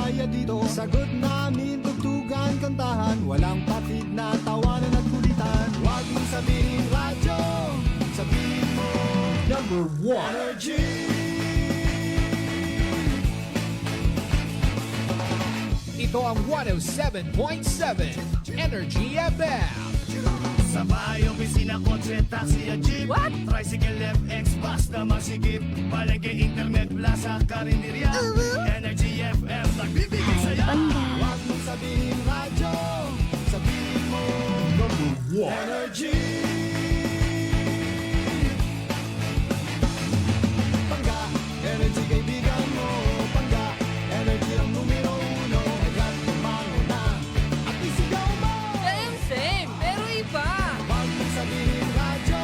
masaya dito. Sagot namin, tugtugan, kantahan, walang patid na tawanan at kulitan. Huwag mong sabihin radyo, sabihin mo number 1 Energy. Ito ang 107.7 Energy FM. Sa bahay, opisina, kotse, taxi at jeep. What? Tricycle, FX, bus na masikip. Palengke, internet, plaza, karinderya. Energy FM, nagbibigay saya. Huwag mong sabihin radyo, sabihin mo number 1 Energy. Pangga, energy kaibigan mo. Pangga, energy ang numero 1. Agad tumango na at isigaw mo. Same, pero iba. Huwag mong sabihin radyo,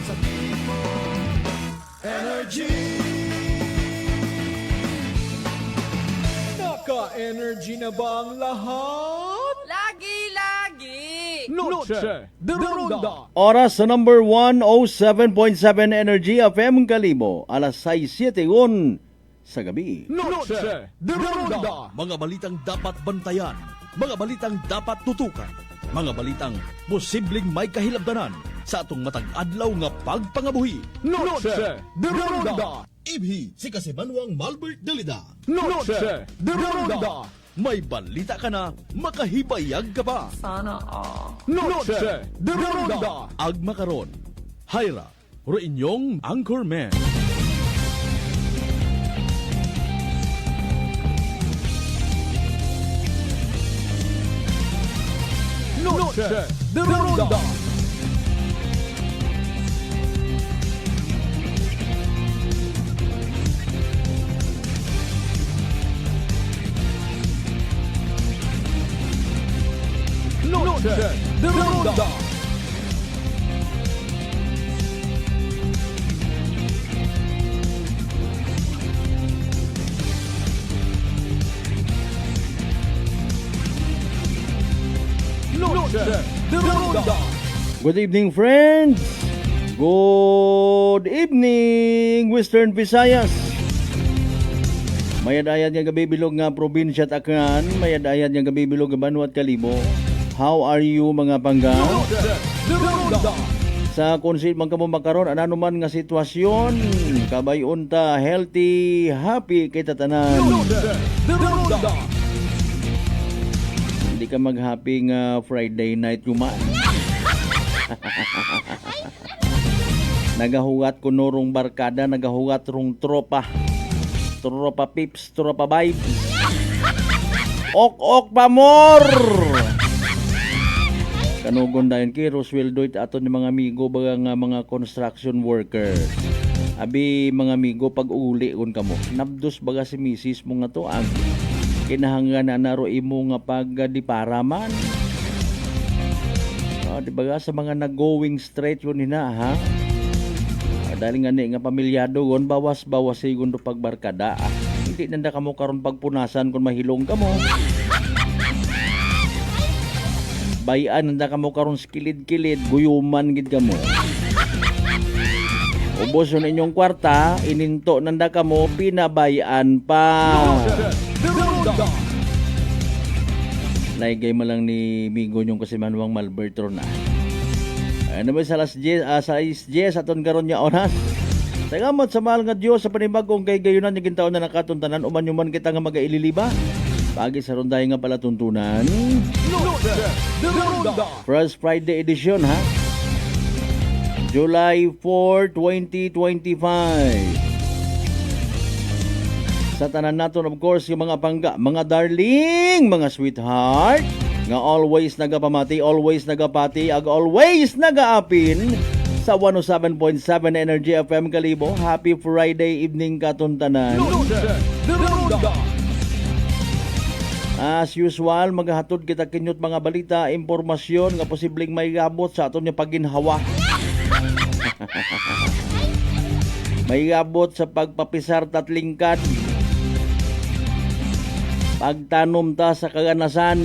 sabihin mo energy. Naka-energy na ba ang lahat? Lagi. Noche de Ronda. Oras sa number 107.7 Energy FM Kalibo, alas 6:07 sa gabi. Noche de Ronda. Mga balitang dapat bantayan, mga balitang dapat tutukan, mga balitang posibleng may kahilabdanan sa atong matag adlaw nga pagpangabuhi. Noche de Ronda. Ibhi si Kasimanwang Malbert Dalida. Noche de Ronda. May balita ka na, makahibayag ka pa. Sana all. Noche de Ronda. Agma karon, Hyra, ro inyong anchorman. Noche de Ronda. Noche de Ronda. Noche de Ronda. Good evening, friends. Good evening, Western Visayas. Mayad-ayad nga gabibilog nga probinsya at Aklan, mayad-ayad nga gabibilog nga Banwa at Kalibo. How are you mga pangga? Noche de Ronda. Sa konsit man kamo makaron ano man nga sitwasyon, kabayon ta healthy, happy kay tatanan. Noche de Ronda. Hindi ka mag-happy nga Friday night yuman. Nagahugat ko norong barkada, nagahugat rong tropa. Tropa pips, tropa vibes. Ok pa more. Kanugon dayon kay Rosweldo it aton ni mga amigo baga nga mga construction worker. Abi mga amigo pag uli kun kamo. Nabdos baga si misis mo nga to ang kinahanglan na naro imo nga pagdiparaman. Di ba sa mga nag-going straight yun hina ha? Dahil nga pamilyado gon bawas-bawas sigon do pagbarkada. Hindi nanda kamo karon pagpunasan kung mahilong kamo. Bayan nanda kamo karon skilid-kilid guyuman gid kamo. Ubos yun inyong kwarta, ininto nanda kamo pinabayaan pa. De Ronda. Naigay mo lang ni Migo yung Kasimanwang Malberto na. Ano ba sa alas 10, sa 10 aton karon nya oras. Salamat sa mahal nga Dios sa panibagong kay gayunan ni gintaon na nakatuntanan uman yuman kita nga magaililiba. Pagi sa ronday nga pala tuntunan. Noche de Ronda. First Friday edition ha. July 4, 2025. Sa tanan naton of course yung mga pangga, mga darling, mga sweetheart, nga always nagapamati, always nagapati, ag always nagaapin sa 107.7 Energy FM Kalibo. Happy Friday evening katuntanan. Noche de Ronda. As usual, maghatod kita kinyot mga balita, impormasyon nga posibleng may gabot sa aton yung paginhawa. May gabot sa pagpapisar tatlingkad. Pagtanom ta sa kaganasan.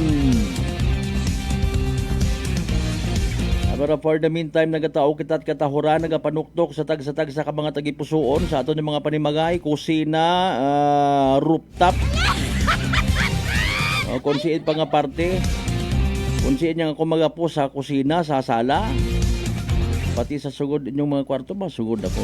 Pero for the meantime, nagatao kita't katahuran, nagapanuktok sa tag sa mga tagipusoon sa aton yung mga panimagay, kusina, rooftop. Kung siit pa nga parte, kung siit niya ako magapo sa kusina, sa sala, pati sa sugod inyong mga kwarto ba, sugod ako.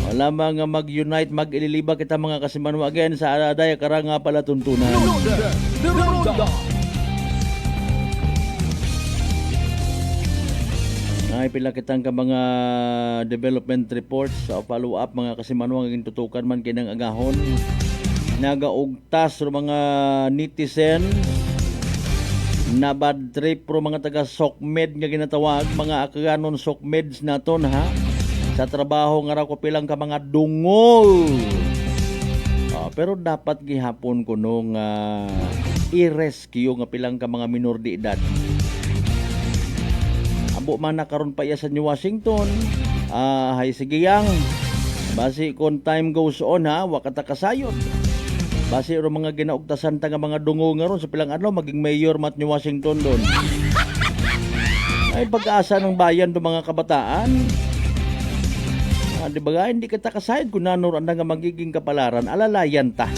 Wala mga mag-unite, mag-ililiba kita mga kasimanwa again sa Aday Karanga pala tuntunan. The Ronda. Ay pila kitang ka mga development reports sa follow-up mga kasimanwa ngin tutukan man kinang agahon. Nagaugtas ro mga netizen na bad trip pro mga taga SOCMED nga ginatawag, mga akaganon SOCMEDs naton ha. Sa trabaho nga raw ko pilang ka mga dungol. Pero dapat gihapon ko nung i-rescue nga pilang ka mga minor de edad. Abo man na karon pa iya sa New Washington. Hay sige yang. Basi kung time goes on ha, wakata kasayon. Basi ro mga ginaugtasan ta nga mga dungo nga ron sa pilang adlaw maging mayor mat New Washington doon. Ay pag-asa ng bayan do mga kabataan. Di ba hindi kita kasayad kung nanuro na nga magiging kapalaran, alalayan ta.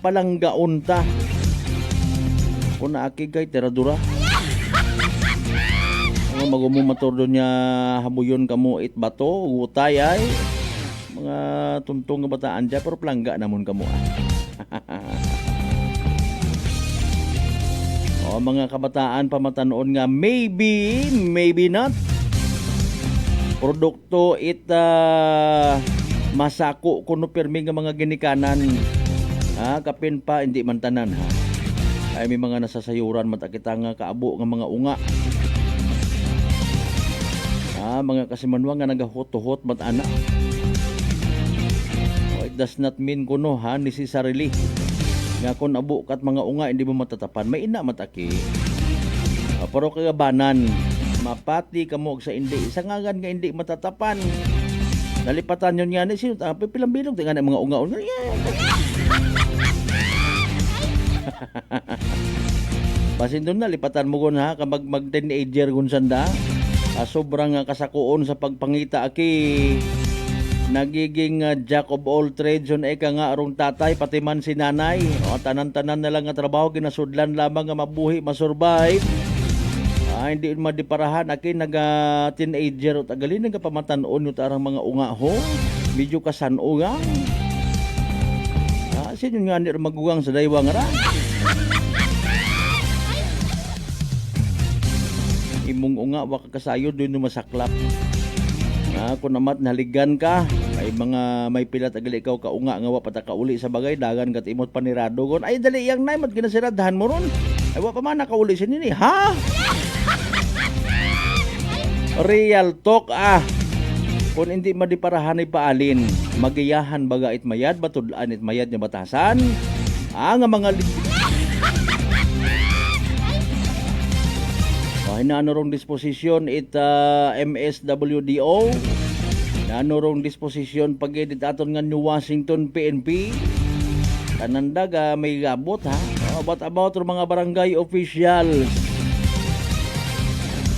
Palanggaon ta. Kung naaki kay teradura. Magumator doon niya hamuyon kamo it bato, utay ay. Mga tuntong nga bataan dyan, pero plangga namon kamo. Mga kabataan pamatanon nga maybe, maybe not. Produkto masako kuno permi nga mga ginikanan. Kapin pa hindi man tanan ha. Ay may mga nasasayuran mata kita nga kaabo nga mga unga. Mga kasimanwa nga nagahot-hot mat ana. It does not mean kuno ha necessarily nga kun abo kat mga unga hindi mo matatapan may ina mataki. Pero kagabanan mapati kamo sa hindi isangagan nga hindi matatapan nalipatan yun nga ni sino pilang bilog tingan mga ungaon basin doon nalipatan mo gun ha kapag mag teenager gun sanda sobrang kasakuon sa pagpangita aki nagiging jack of all trades yun eka nga arong tatay pati man si nanay tanan-tanan na lang nga trabaho ginasudlan lamang nga mabuhi masurvive. Hindi madiparahan akin naga-teenager o tagalin nga pamatanon yung tarang mga unga ho. Medyo kasanugang. Sino nga hindi magugang sa daywang ra? Imong unga waka kasayo doon yung masaklap. Kung namat naligan ka, ay mga may pila tagali ikaw ka unga nga wapata ka uli sa bagay dagan kat imot panirado kon. Ay dali yang nay mat ginasiradahan mo ron. Ay wa pa man nakauli sinini. Ha? Real talk kung hindi madiparahan ay paalin magiyahan baga it mayad batudlaan it mayad niya batasan nga mga hinanurong disposisyon it MSWDO hinanurong disposisyon pag-edit aton nga New Washington PNP kanandag may gabot ha about mga barangay officials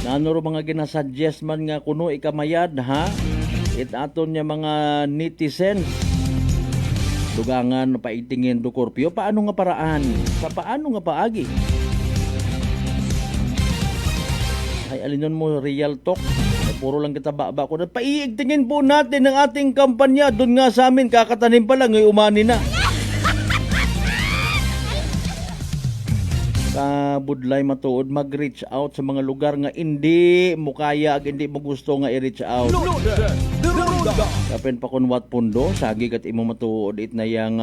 nanuro mga ginasuggest man nga kuno ikamayad ha it aton niya mga netizens dugangan paitingin do korpyo paano nga paraan sa paano nga paagi ay alinon mo real talk ay, puro lang kita baba ko paiigtingin po natin ang ating kampanya doon nga sa amin kakatanim pa lang ay umani na budlay matuod mag-reach out sa mga lugar nga hindi mo kaya ag hindi mo gusto nga i-reach out. The Ronda. Kapin pa kun wat pundo sagi kat imo matuod it na yang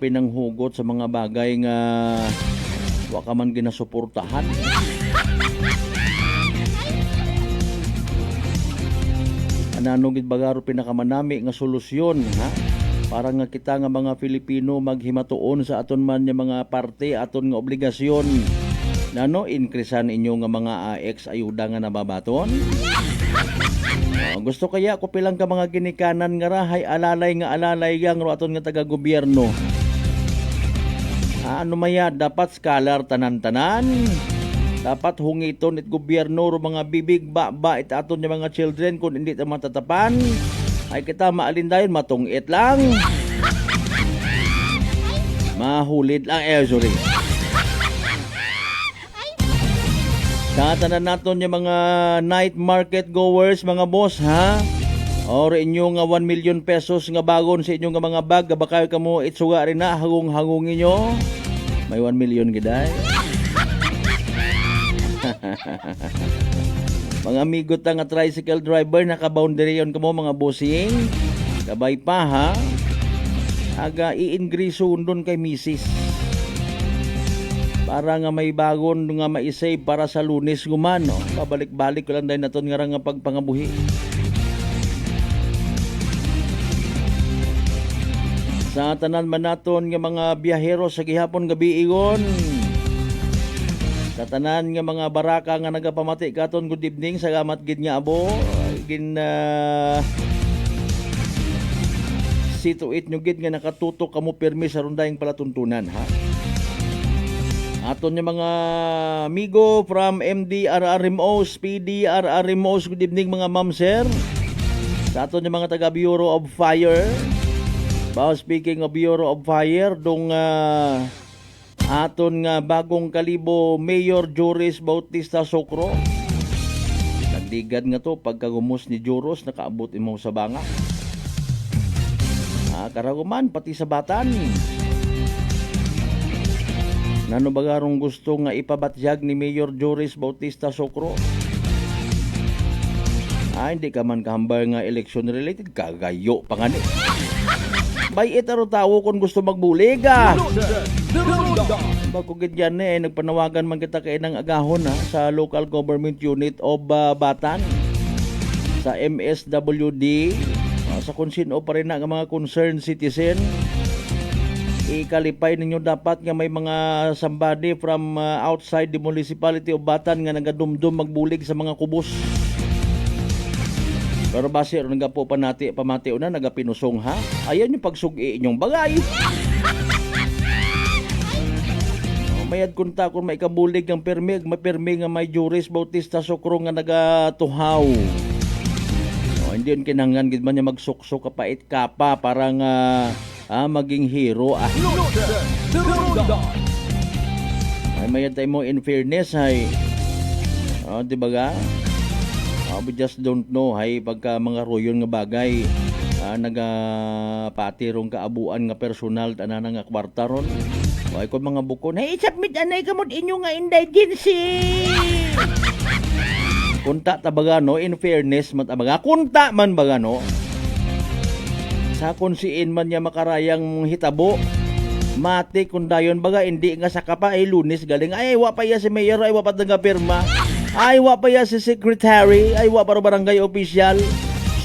pinanghugot sa mga bagay nga wa ka man ginasuportahan. Anano gid bagaro pinakamanami nga solusyon ha? Para nga kita nga mga Filipino maghimatuon sa aton man nga mga parte aton nga obligasyon nano increasean inyo nga mga AX ayuda nga nababaton. Gusto kaya ko pilang ka mga ginikanan nga rahay alalay yang ro aton nga taga gobyerno. Ano maya dapat scholar tanan-tanan. Dapat hungiton it gobyerno ro mga bibig ba it aton nga mga children kung hindi ta matatapan. Ay kita maalin dayon matungit lang. Mahulid lang sorry. Sa tanan naton yung mga night market goers, mga boss, ha? Or inyo nga 1 million pesos nga bagon sa inyong nga mga bag, kabakay ka mo itsuga rin na, hagong-hagong inyo. May 1 million giday. Mga amigot nga tricycle driver, naka-boundary yon ka mo mga bossing. Kabay pa, ha? Aga i-ingreso doon kay misis. Para nga may bagon nga maisave para sa Lunes guman, no? Pabalik-balik ko lang dahil naton nga nga pagpangabuhi. Sa tanan man naton nga mga biyahero sa gihapon gabi igon. Sa tanan nga mga baraka nga nagapamati katon good evening, salamat gid nga abo. Situit nyo gid nga nakatutok kamo pirmi sa rundayng palatuntunan, ha? Aton yung mga amigo from MDRRMOs, PDRRMOs, good evening mga ma'am sir. Sa aton yung mga taga Bureau of Fire. Speaking of Bureau of Fire, dong aton nga bagong kalibo Mayor Joris Bautista Socro. Nagdigad nga to pagkagumos ni Joros, nakaabot imo sa banga. Karaguman pati sa batan. Nano bagarong gusto nga ipabatyag ni Mayor Joris Bautista Socro? Hindi ka man kahambal nga election related, kagayo pa nga ni. Bay itaro tawo kung gusto magbuliga. Bagkugid yan nagpanawagan man kita kay ng agahon sa local government unit of Batan. Sa MSWD, sa kung sino pa rin ang mga concerned citizen. Ikalipay ninyo dapat nga may mga somebody from outside the municipality of Batan nga nagadumdum magbulig sa mga kubos. Pero base ron nga po pamati na nagapinusong ha. Ayan yung pagsugi inyong bagay. Mayad kunta kung may kabulig ang permig, may permig nga may Joris Bautista Socro nga nagatuhaw. Hindi yun kinangan gid man niya magsuksok kapait kapa parang maging hero ay mayad tayo mo in fairness ay di ba ga we just don't know hay pagka mga royon nga bagay nagapatirong kaabuan nga personal tanan nga kwarta ron ay kung mga bukon hey submit anay kamot inyo nga indigency kunta tabaga no in fairness matabaga kunta man baga no sa kunsiin man niya makarayang hitabo mati kung dayon baga hindi nga sa kapa ay Lunes galing ay wa pa ya si mayor ay wa pa nga pirma ay wa pa ya si secretary ay wa pa barangay official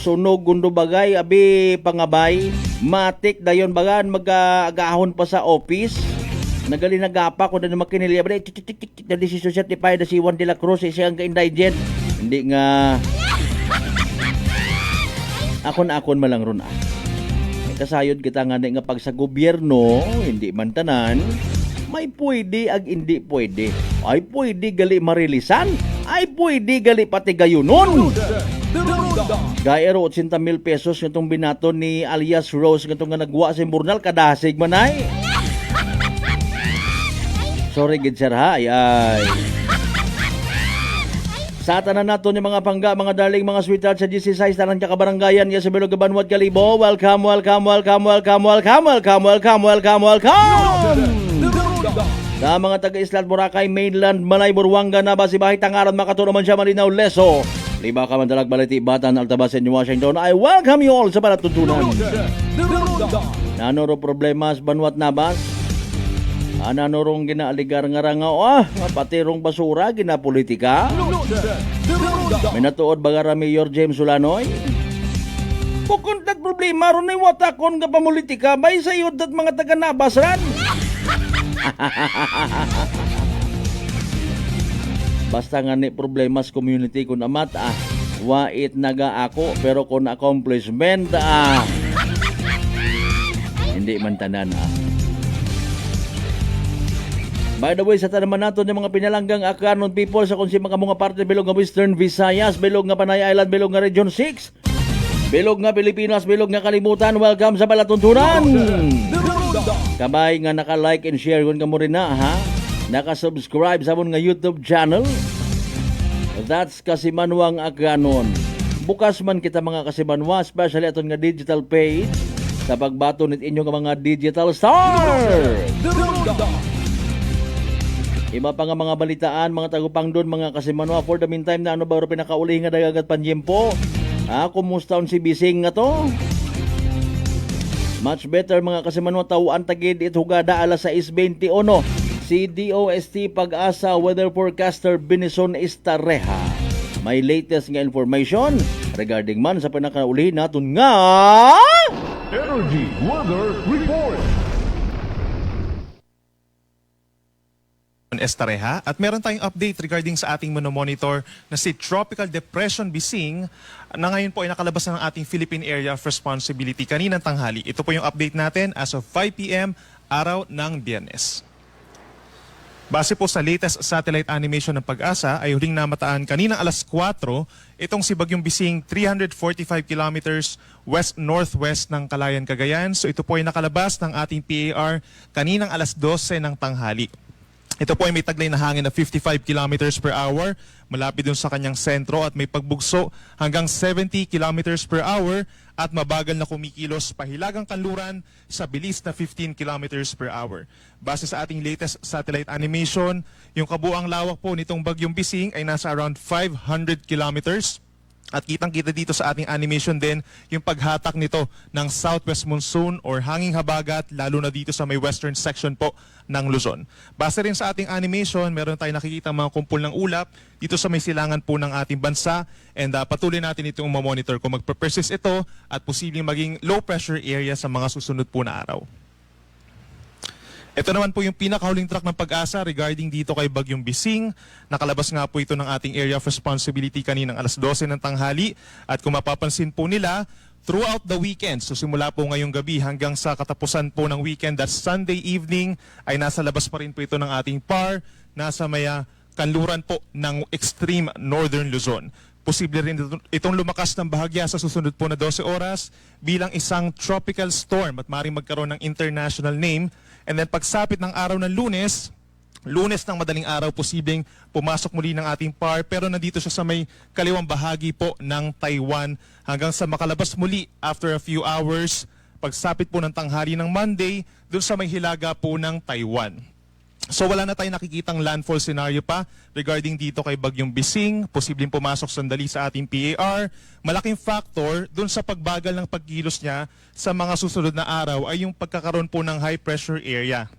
sunog gundo bagay abi pangabay matik dayon baga mag-agahon pa sa office nagali nagapa kung na makinilya ba na decision certified si Juan de la Cruz siya ang indigent hindi nga akon malang ron kasayod kita nga pag sa gobyerno hindi man tanan may pwede ag hindi pwede ay pwede gali marilisan ay pwede gali pati gayunon gaero 80,000 pesos itong binaton ni alias Rose itong nga nagwa sa imburnal kadasig man ay sorry gid sir ha ay sa tanan nato ni mga pangga, mga darling, mga sweetheart sa GC6 tanan ka kabaranggayan ya sa Bilog Banwat Kalibo. Welcome. Sa mga taga-Island Boracay, Mainland, Manay, Buruanga, Nabas, Ibahay, Tangaran, Makato naman siya, Malinaw, Leso. Liba ka man dalag Baliti, Batan, Altabasen, Washington. I welcome you all sa Balatutunan. Nanoro problemas Banwat Nabas. Nanurong ginaaligar nga ranga patirong basura ginapolitika. May natuod baga Mayor James Solanoy. Pukuntat problema ron ay watakon nga pamulitika bay sa iyod at mga taga Nabasran. Basta nga ni problemas community kun amat wait naga ako pero kun accomplishment hindi man tanan By the way, sa tanaman nato ng mga pinalanggang Akanon people sa kung si mga parte bilog nga Western Visayas, bilog nga Panay Island, bilog nga Region 6. Bilog nga Pilipinas, bilog nga kalimutan. Welcome sa Palatuntunan. Kamay nga naka-like and share kung kamo rin na, ha? Naka-subscribe sa amon nga YouTube channel. That's Kasimanwang Aganon. Bukas man kita mga Kasimanwa, especially aton nga digital page sa pagbato nit inyo nga mga digital star. Iba pa nga mga balitaan, mga tagupang doon, mga Kasimanwa. For the meantime na ano ba ro pinakauli nga dagagat panjempo? Kumusta on si Bising nga to? Much better mga Kasimanwa, tawaan tagid it hugada alas 6:21. Si DOST Pag-asa Weather Forecaster Binison Estareha. May latest nga information regarding man sa pinakauli naton nga Energy Weather Report. Estareha at meron tayong update regarding sa ating monitor na si Tropical Depression Bising na ngayon po ay nakalabas na ng ating Philippine Area of Responsibility kaninang tanghali. Ito po yung update natin as of 5 p.m. araw ng Biyernes. Base po sa latest satellite animation ng Pag-asa ay huling namataan kaninang alas 4 itong si Bagyong Bising 345 kilometers west-northwest ng Calayan, Cagayan. So ito po ay nakalabas ng ating PAR kaninang alas 12 ng tanghali. Ito po ay may taglay na hangin na 55 kilometers per hour malapit dun sa kanyang sentro at may pagbugso hanggang 70 kilometers per hour at mabagal na kumikilos pahilagang kanluran sa bilis na 15 kilometers per hour. Base sa ating latest satellite animation, yung kabuang lawak po nitong Bagyong Bising ay nasa around 500 kilometers. At kitang-kita dito sa ating animation din yung paghatak nito ng southwest monsoon or hanging habagat lalo na dito sa may western section po ng Luzon. Base rin sa ating animation, meron tayong nakikita mga kumpul ng ulap dito sa may silangan po ng ating bansa and patuloy natin itong mamonitor kung magpe-persist ito at posibleng maging low pressure area sa mga susunod po na araw. Ito naman po yung pinakahuling track ng Pag-asa regarding dito kay Bagyong Bising. Nakalabas nga po ito ng ating Area of Responsibility kaninang alas 12 ng tanghali. At kung mapapansin po nila, throughout the weekend, so simula po ngayong gabi hanggang sa katapusan po ng weekend, that's Sunday evening, ay nasa labas pa rin po ito ng ating PAR, nasa may kanluran po ng extreme northern Luzon. Posible rin itong lumakas ng bahagya sa susunod po na 12 oras bilang isang tropical storm at maaaring magkaroon ng international name. And then pagsapit ng araw ng Lunes ng madaling araw, posibleng pumasok muli ng ating PAR pero nandito siya sa may kaliwang bahagi po ng Taiwan hanggang sa makalabas muli after a few hours pagsapit po ng tanghali ng Monday dun sa may hilaga po ng Taiwan. So wala na tayong nakikitang landfall scenario pa regarding dito kay Bagyong Bising. Posibleng pumasok sandali sa ating PAR. Malaking factor dun sa pagbagal ng pagkilos niya sa mga susunod na araw ay yung pagkakaroon po ng high pressure area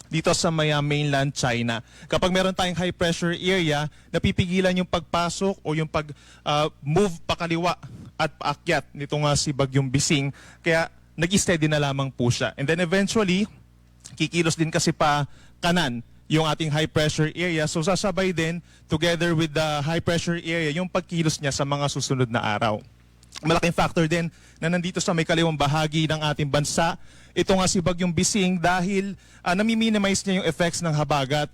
dito sa may mainland China. Kapag meron tayong high pressure area, napipigilan yung pagpasok o yung pag-move pakaliwa at paakyat nito nga si Bagyong Bising. Kaya nag-steady na lamang po siya. And then eventually, kikilos din kasi pa kanan yung ating high pressure area. So sasabay din together with the high pressure area yung pagkilos niya sa mga susunod na araw. Malaking factor din na nandito sa may kaliwang bahagi ng ating bansa. Ito nga si Bagyong Bising dahil nami-minimize niya yung effects ng habagat.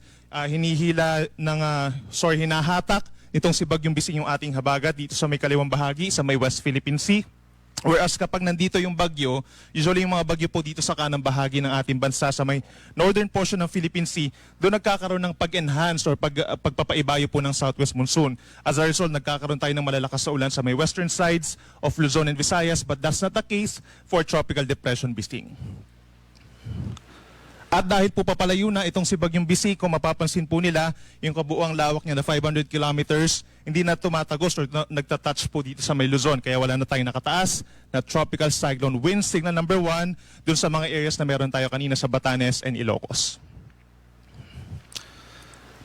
Hinahatak nitong si Bagyong Bising yung ating habagat dito sa may kaliwang bahagi sa may West Philippine Sea. Whereas kapag nandito yung bagyo, usually yung mga bagyo po dito sa kanang bahagi ng ating bansa sa may northern portion ng Philippine Sea, doon nagkakaroon ng pag-enhance or pagpapaibayo po ng southwest monsoon. As a result, nagkakaroon tayo ng malalakas na ulan sa may western sides of Luzon and Visayas, but that's not the case for Tropical Depression Bising. At dahil po papalayo na itong si Bagyong Bising, kung mapapansin po nila, yung kabuuang lawak niya na 500 kilometers, hindi na tumatagos or nagtatouch po dito sa may Luzon. Kaya wala na tayong nakataas na tropical cyclone wind signal number 1 dun sa mga areas na meron tayo kanina sa Batanes and Ilocos.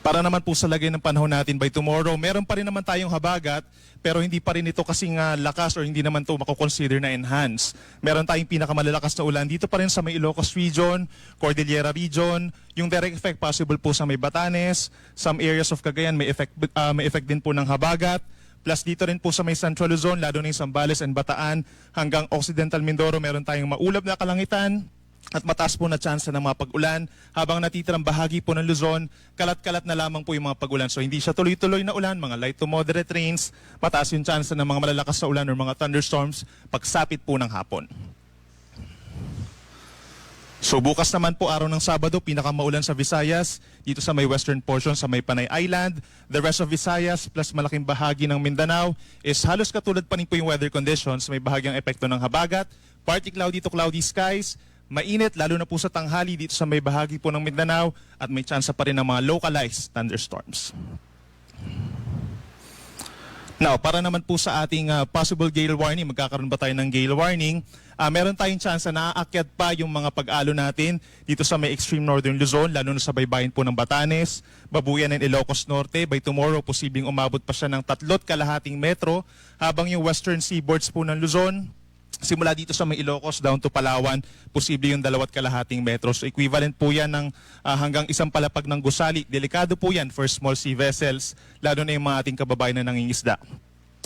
Para naman po sa lagay ng panahon natin by tomorrow, meron pa rin naman tayong habagat, pero hindi pa rin ito kasing lakas or hindi naman ito makukonsider na enhance. Meron tayong pinakamalalakas na ulan dito pa rin sa may Ilocos region, Cordillera region, yung direct effect possible po sa may Batanes, some areas of Cagayan may effect din po ng habagat, plus dito rin po sa may Central Luzon, lalo na yung Zambales and Bataan, hanggang Occidental Mindoro, meron tayong maulap na kalangitan, at mataas po na tsansa ng mga pag-ulan. Habang natitirang bahagi po ng Luzon, kalat-kalat na lamang po yung mga pag-ulan. So hindi siya tuloy-tuloy na ulan, mga light to moderate rains, mataas yung tsansa ng mga malalakas na ulan or mga thunderstorms pagsapit po ng hapon. So bukas naman po araw ng Sabado, pinakamaulan sa Visayas, dito sa may western portion sa may Panay Island. The rest of Visayas plus malaking bahagi ng Mindanao is halos katulad pa rin po yung weather conditions. May bahagyang epekto ng habagat, partly cloudy to cloudy skies, mainit lalo na po sa tanghali dito sa may bahagi po ng Mindanao at may tsansa pa rin ng mga localized thunderstorms. Now, para naman po sa ating possible gale warning, magkakaroon ba tayo ng gale warning? Meron tayong chance na naaakyat pa yung mga pag-alo natin dito sa may extreme northern Luzon, lalo na sa baybayin po ng Batanes, Babuyan and Ilocos Norte. By tomorrow, posibleng umabot pa siya ng 3.5 metro, habang yung western seaboards po ng Luzon, simula dito sa may Ilocos down to Palawan, posible yung 2.5 metros. So equivalent po yan ng hanggang isang palapag ng gusali. Delikado po yan for small sea vessels, lalo na yung mga ating kababayan na nangingisda.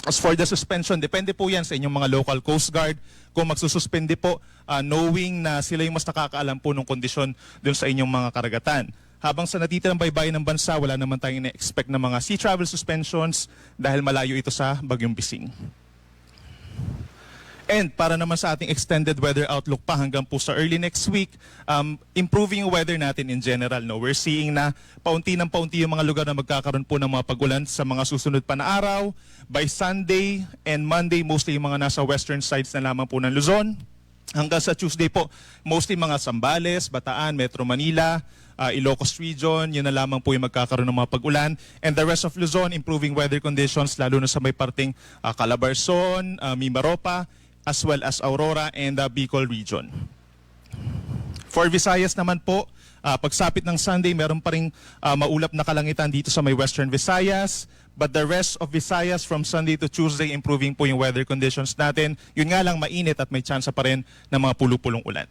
As for the suspension, depende po yan sa inyong mga local Coast Guard. Kung magsususpende po, knowing na sila yung mas nakakaalam po ng kondisyon dun sa inyong mga karagatan. Habang sa natitirang baybayin ng bansa, wala naman tayong na-expect na mga sea travel suspensions dahil malayo ito sa Bagyong Bising. And para naman sa ating extended weather outlook pa hanggang po sa early next week, improving yung weather natin in general. No? We're seeing na paunti ng paunti yung mga lugar na magkakaroon po ng mga pag-ulan sa mga susunod pa na araw. By Sunday and Monday, mostly yung mga nasa western sides na lamang po ng Luzon. Hanggang sa Tuesday po, mostly mga Zambales, Bataan, Metro Manila, Ilocos Region, yun na lamang po yung magkakaroon ng mga pag-ulan. And the rest of Luzon, improving weather conditions, lalo na sa may parting Calabarzon, Mimaropa, as well as Aurora and the Bicol region. For Visayas naman po, pagsapit ng Sunday, meron pa ring maulap na kalangitan dito sa may Western Visayas. But the rest of Visayas from Sunday to Tuesday, improving po yung weather conditions natin. Yun nga lang mainit at may tsansa pa rin ng mga pulupulong ulan.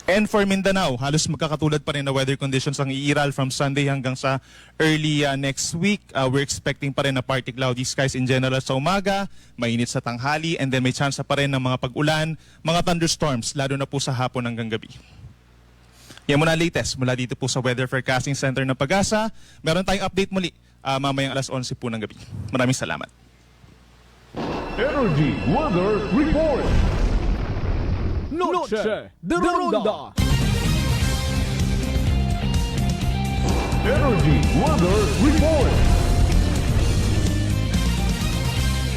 And for Mindanao, halos magkakatulad pa rin na weather conditions ang iiral from Sunday hanggang sa early next week. We're expecting pa rin na partly cloudy skies in general sa umaga, mainit sa tanghali, and then may chance pa rin ng mga pag-ulan, mga thunderstorms, lalo na po sa hapon hanggang gabi. Yan muna latest mula dito po sa Weather Forecasting Center ng Pag-asa. Meron tayong update muli mamayang alas 11 po ng gabi. Maraming salamat. Energy Weather Report. Noche de Ronda. Energy Weather Report.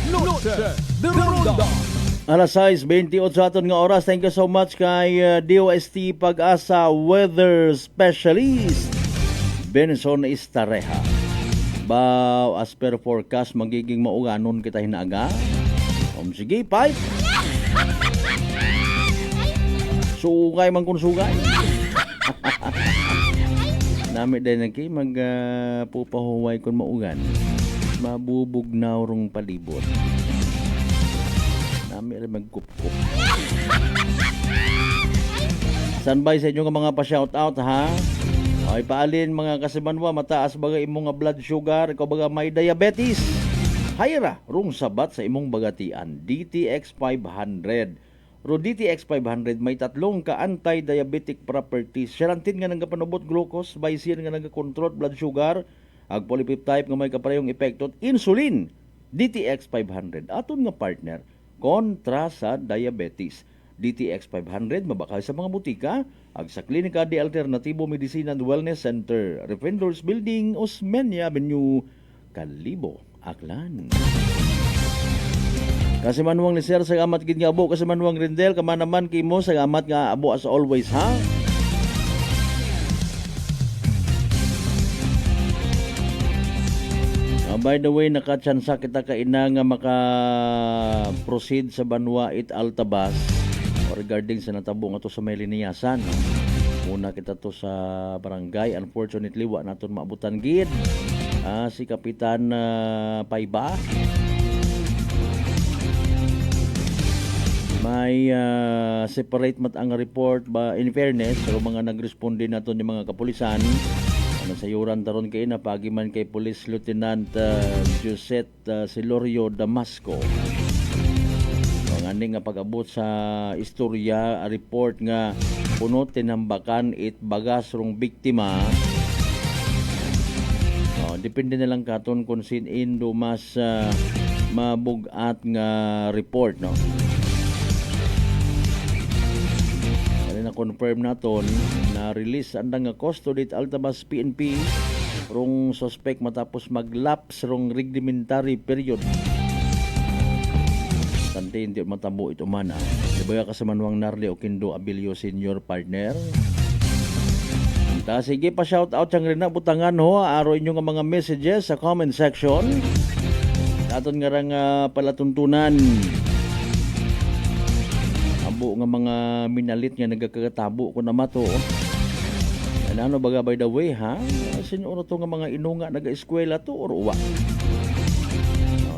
Noche de Ronda. Alas 6:28 sa aton nga oras. Thank you so much kay DOST Pag-asa Weather Specialist Benson Istareha. Bao as per forecast magiging mauganon kita hinaga. Sige, pipe. Sugay man kung sugay. Nami din naki pupahuway kung maugan. Mabubugnaw rong palibot. Nami rin magkup-kup. Standby sa inyo nga mga pa-shoutout ha. Okay, paalin mga kasimanwa, mataas baga imong nga blood sugar, ikaw baga may diabetes. Hayra, rung sabat sa imong bagatian. DTX 500. Ro DTX 500 may tatlong ka anti-diabetic properties. Siyarantin nga nagapanubot glucose, baysin nga nagakontrol blood sugar, ag polypeptide nga may kaparehong epekto, insulin. DTX 500 aton nga partner kontra sa diabetes. DTX 500 mabakal sa mga butika, ag sa Klinika de Alternatibo Medicine and Wellness Center, Defenders Building, Osmeña Avenue, Kalibo, Aklan. Kasi manuang ni Sir sa amat gid nga abo, kasi manuang Rindel kamanaman kimo sa amat nga abo as always ha. By the way, nakachansa kita kaina nga maka-proceed sa Banwait Altabas regarding sa natabo nga to sa may liniyasan. Una kita to sa barangay. Unfortunately, wa naton maabutan gid. Si Kapitan Paiba. May separate mat ang report ba in fairness pero mga nagresponde naton yung mga kapulisan. Nasayuran taron kay na pagiman kay Police Lieutenant Josette Silorio Damasco. Ang Ngani nga pag-abot sa istorya, report nga puno tinambakan it bagas rong biktima. Depende na lang katon kung sin-indo mas mabugat nga report, no? Kaya na-confirm naton na release andang nga custody at Altabas PNP rong suspect matapos mag-lapse rong reglementary period. Tante hindi matabo ito man. Diba ka sa Manuang Narli Oquindo Abilio Senior Partner? Sige pa shout out siyang rin na butangan ho. Aro inyo nga mga messages sa comment section. Aton nga rang palatuntunan. Abo nga mga minalit nga nagkakatabo ko na mato. Ano baga by the way ha? Sinyo to nga mga inunga naga-eskwela to or uwa?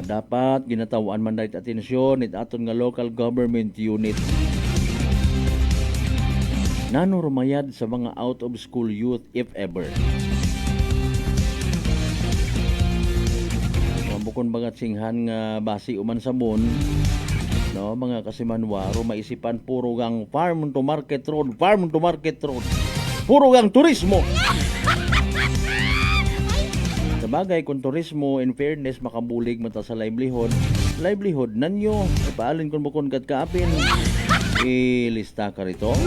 Dapat ginatawaan man dahil atensyon it aton nga local government unit. Nano rumayad sa mga out-of-school youth if ever. Bukon bagat singhan nga basi uman sa mon, no, mga kasimanwa, maisipan puro gang farm to market road, puro gang turismo. Sabagay, kung turismo, in fairness, makabulig mata sa livelihood nanyo, ipaalin kung bukon kat kaapin, ilista ka rito.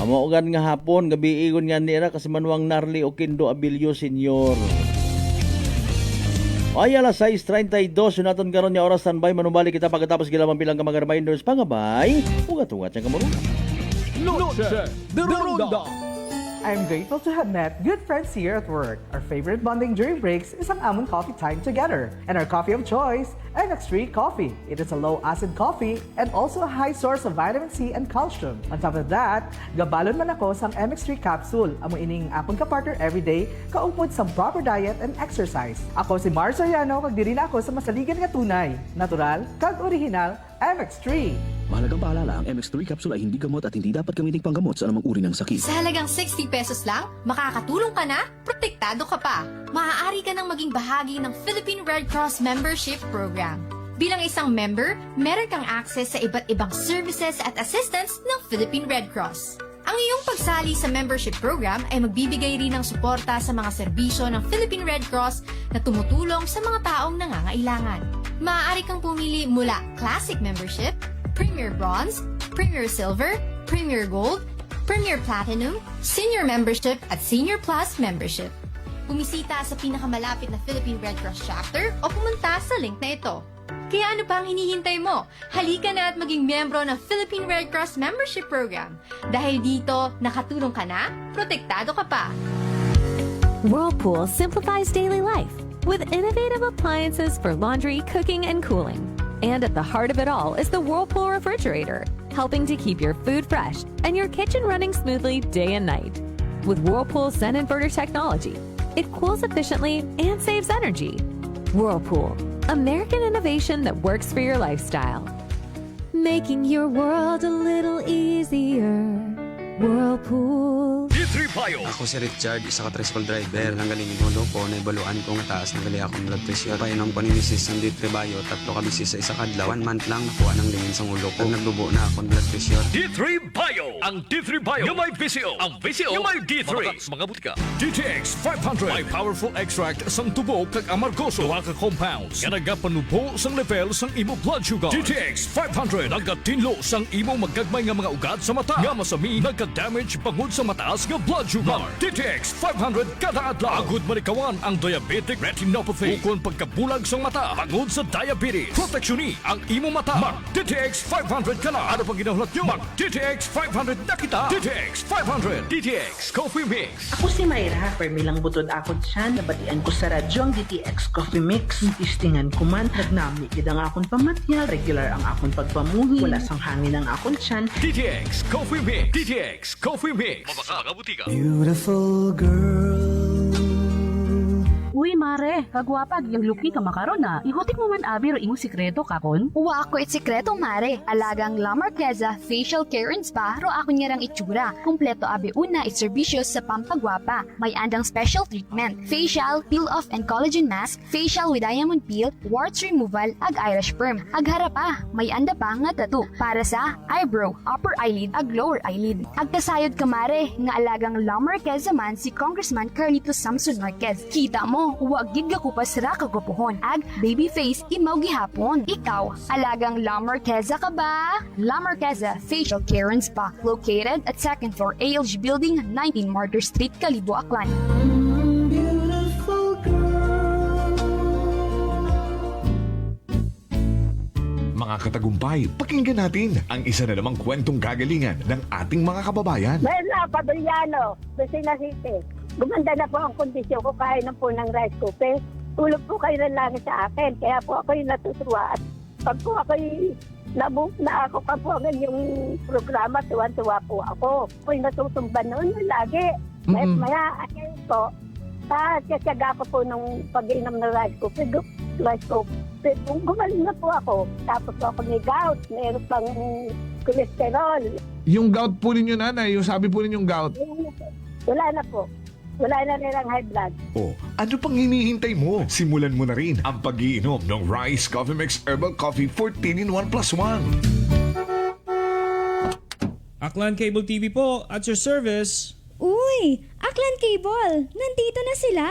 Maugan nga hapon, gabi igon nga nira kasi Manuang Narli Oquindo Abilio Senior. Ay alas 6:32 yun natin karon nga oras standby manubali kita pagkatapos gilamang bilang ka mga reminders pangabay ugat-ugat siyang kamarungan. I'm grateful to have met good friends here at work. Our favorite bonding during breaks is ang amon coffee time together. And our coffee of choice, MX3 Coffee. It is a low-acid coffee and also a high source of vitamin C and calcium. On top of that, gabalon man ako sa MX3 capsule. Amo ining apon ka partner everyday, kaupod sa proper diet and exercise. Ako si Mar Soriano, kagdiri na ako sa masaligan nga tunay, natural, kag original, MX3. Mahalagang paalala, ang MX3 capsule ay hindi gamot at hindi dapat gamitin panggamot sa anumang uri ng sakit. Sa halagang 60 pesos lang, makakatulong ka na, protektado ka pa. Maaari ka nang maging bahagi ng Philippine Red Cross Membership Program. Bilang isang member, meron kang access sa iba't ibang services at assistance ng Philippine Red Cross. Ang iyong pagsali sa membership program ay magbibigay rin ng suporta sa mga serbisyo ng Philippine Red Cross na tumutulong sa mga taong nangangailangan. Maaari kang pumili mula Classic Membership, Premier Bronze, Premier Silver, Premier Gold, Premier Platinum, Senior Membership at Senior Plus Membership. Bumisita sa pinakamalapit na Philippine Red Cross chapter o pumunta sa link na ito. Kaya ano pa ang hinihintay mo? Halika na at maging miyembro ng Philippine Red Cross Membership Program. Dahil dito, nakatulong ka na, protektado ka pa. Whirlpool simplifies daily life with innovative appliances for laundry, cooking, and cooling. And at the heart of it all is the Whirlpool refrigerator, helping to keep your food fresh and your kitchen running smoothly day and night. With Whirlpool's Zen inverter technology, it cools efficiently and saves energy. Whirlpool, American innovation that works for your lifestyle. Making your world a little easier. Whirlpool. D3 Bio. Ako si Richard, isa ka tricycle driver. Nanggaling inulo ko, naibaluan ko nga taas nagali akong blood pressure. Painom ko ni Mrs. ng D3 Bio, 3 ka bisis sa isa kadlaw. 1 month lang nakuha ng lingin sa ulo ko. Nagdubo na akong blood pressure. D3 Bio. Ang D3 Bio yung may VCO. Ang VCO yung may D3. Mga butika. DTX 500. May powerful extract sang tubo kag amargoso. Duha ka compounds. Nga nagapanubo sang level sang imo blood sugar. DTX 500. Nagatinlo sang imo magagmay nga mga ugat sa mata. Nga masami nagka-damage bangod sa mataas nga blood sugar. DTX 500 kada adlaw. Agud manikawan ang diabetic retinopathy. Ukon pagkabulag sa mata bangod sa diabetes. Proteksyon ni ang imo mata. Mag DTX 500 ka na. Ano pang ginahulat nyo? Mag DTX 500 na kita. DTX 500. DTX Coffee Mix. Ako si Mayra. Permilang butod akon siya. Nabatian ko sa radyo ang DTX Coffee Mix. Tistingan ko man. Nagnami gid ang akon pamatya. Regular ang akon pagpamuhi. Wala sang hangin ang akon siyan. DTX Coffee Mix. DTX Coffee Mix. Mga butika. Beautiful girl. Uy, mare, kagwapag, yung luki ka makaron na. Ihutik mo man abi ro imong sikreto kakon. Uwa ako itsikreto, mare. Alagang La Marqueza Facial Care and Spa ro ako niyarang itsura. Kumpleto abi una itserbisyo sa pampagwapa. May andang special treatment, facial, peel-off and collagen mask, facial with diamond peel, warts removal, ag Irish perm. Ag harapa, may anda pa nga tattoo para sa eyebrow, upper eyelid, ag lower eyelid. Ag kasayod ka, mare, nga alagang La Marqueza man si Congressman Carlito Samson Marquez. Kita mo, huwag gig ko pa sira kagupuhon. Ag baby face imaw gihapon. Ikaw, alagang La Marqueza ka ba? La Marqueza Facial Care and Spa, located at 2nd floor ALG Building, 19 Martyr Street, Kalibo, Aklan. Mga katagumpay, pakinggan natin ang isa na namang kwentong kagalingan ng ating mga kababayan. Merla Padriano, Lucena City. Gumanda na po ang kondisyon ko, kaya na po ng rice cooker. Tulog po kayo ng langit sa akin, kaya po ako yung natutuwa. At pag po ako na ako ka po ang yung programa, tuwan-tuwa po ako. Po yung natutumba noon lagi. Maya, ayun po, kasyaga ko po nung pag-inom ng rice cooker. Gumaling na po ako. Tapos po ako may gout, mayroon pang cholesterol. Yung gout po ninyo, nanay, yung sabi po ninyong gout. Wala na po. Wala na rin ang high blood. Oh, ano pang hinihintay mo? Simulan mo na rin ang pag-iinom ng Rice Coffee Mix Herbal Coffee 14 in 1 plus 1. Aklan Cable TV po, at your service. Uy! Aklan Cable! Nandito na sila!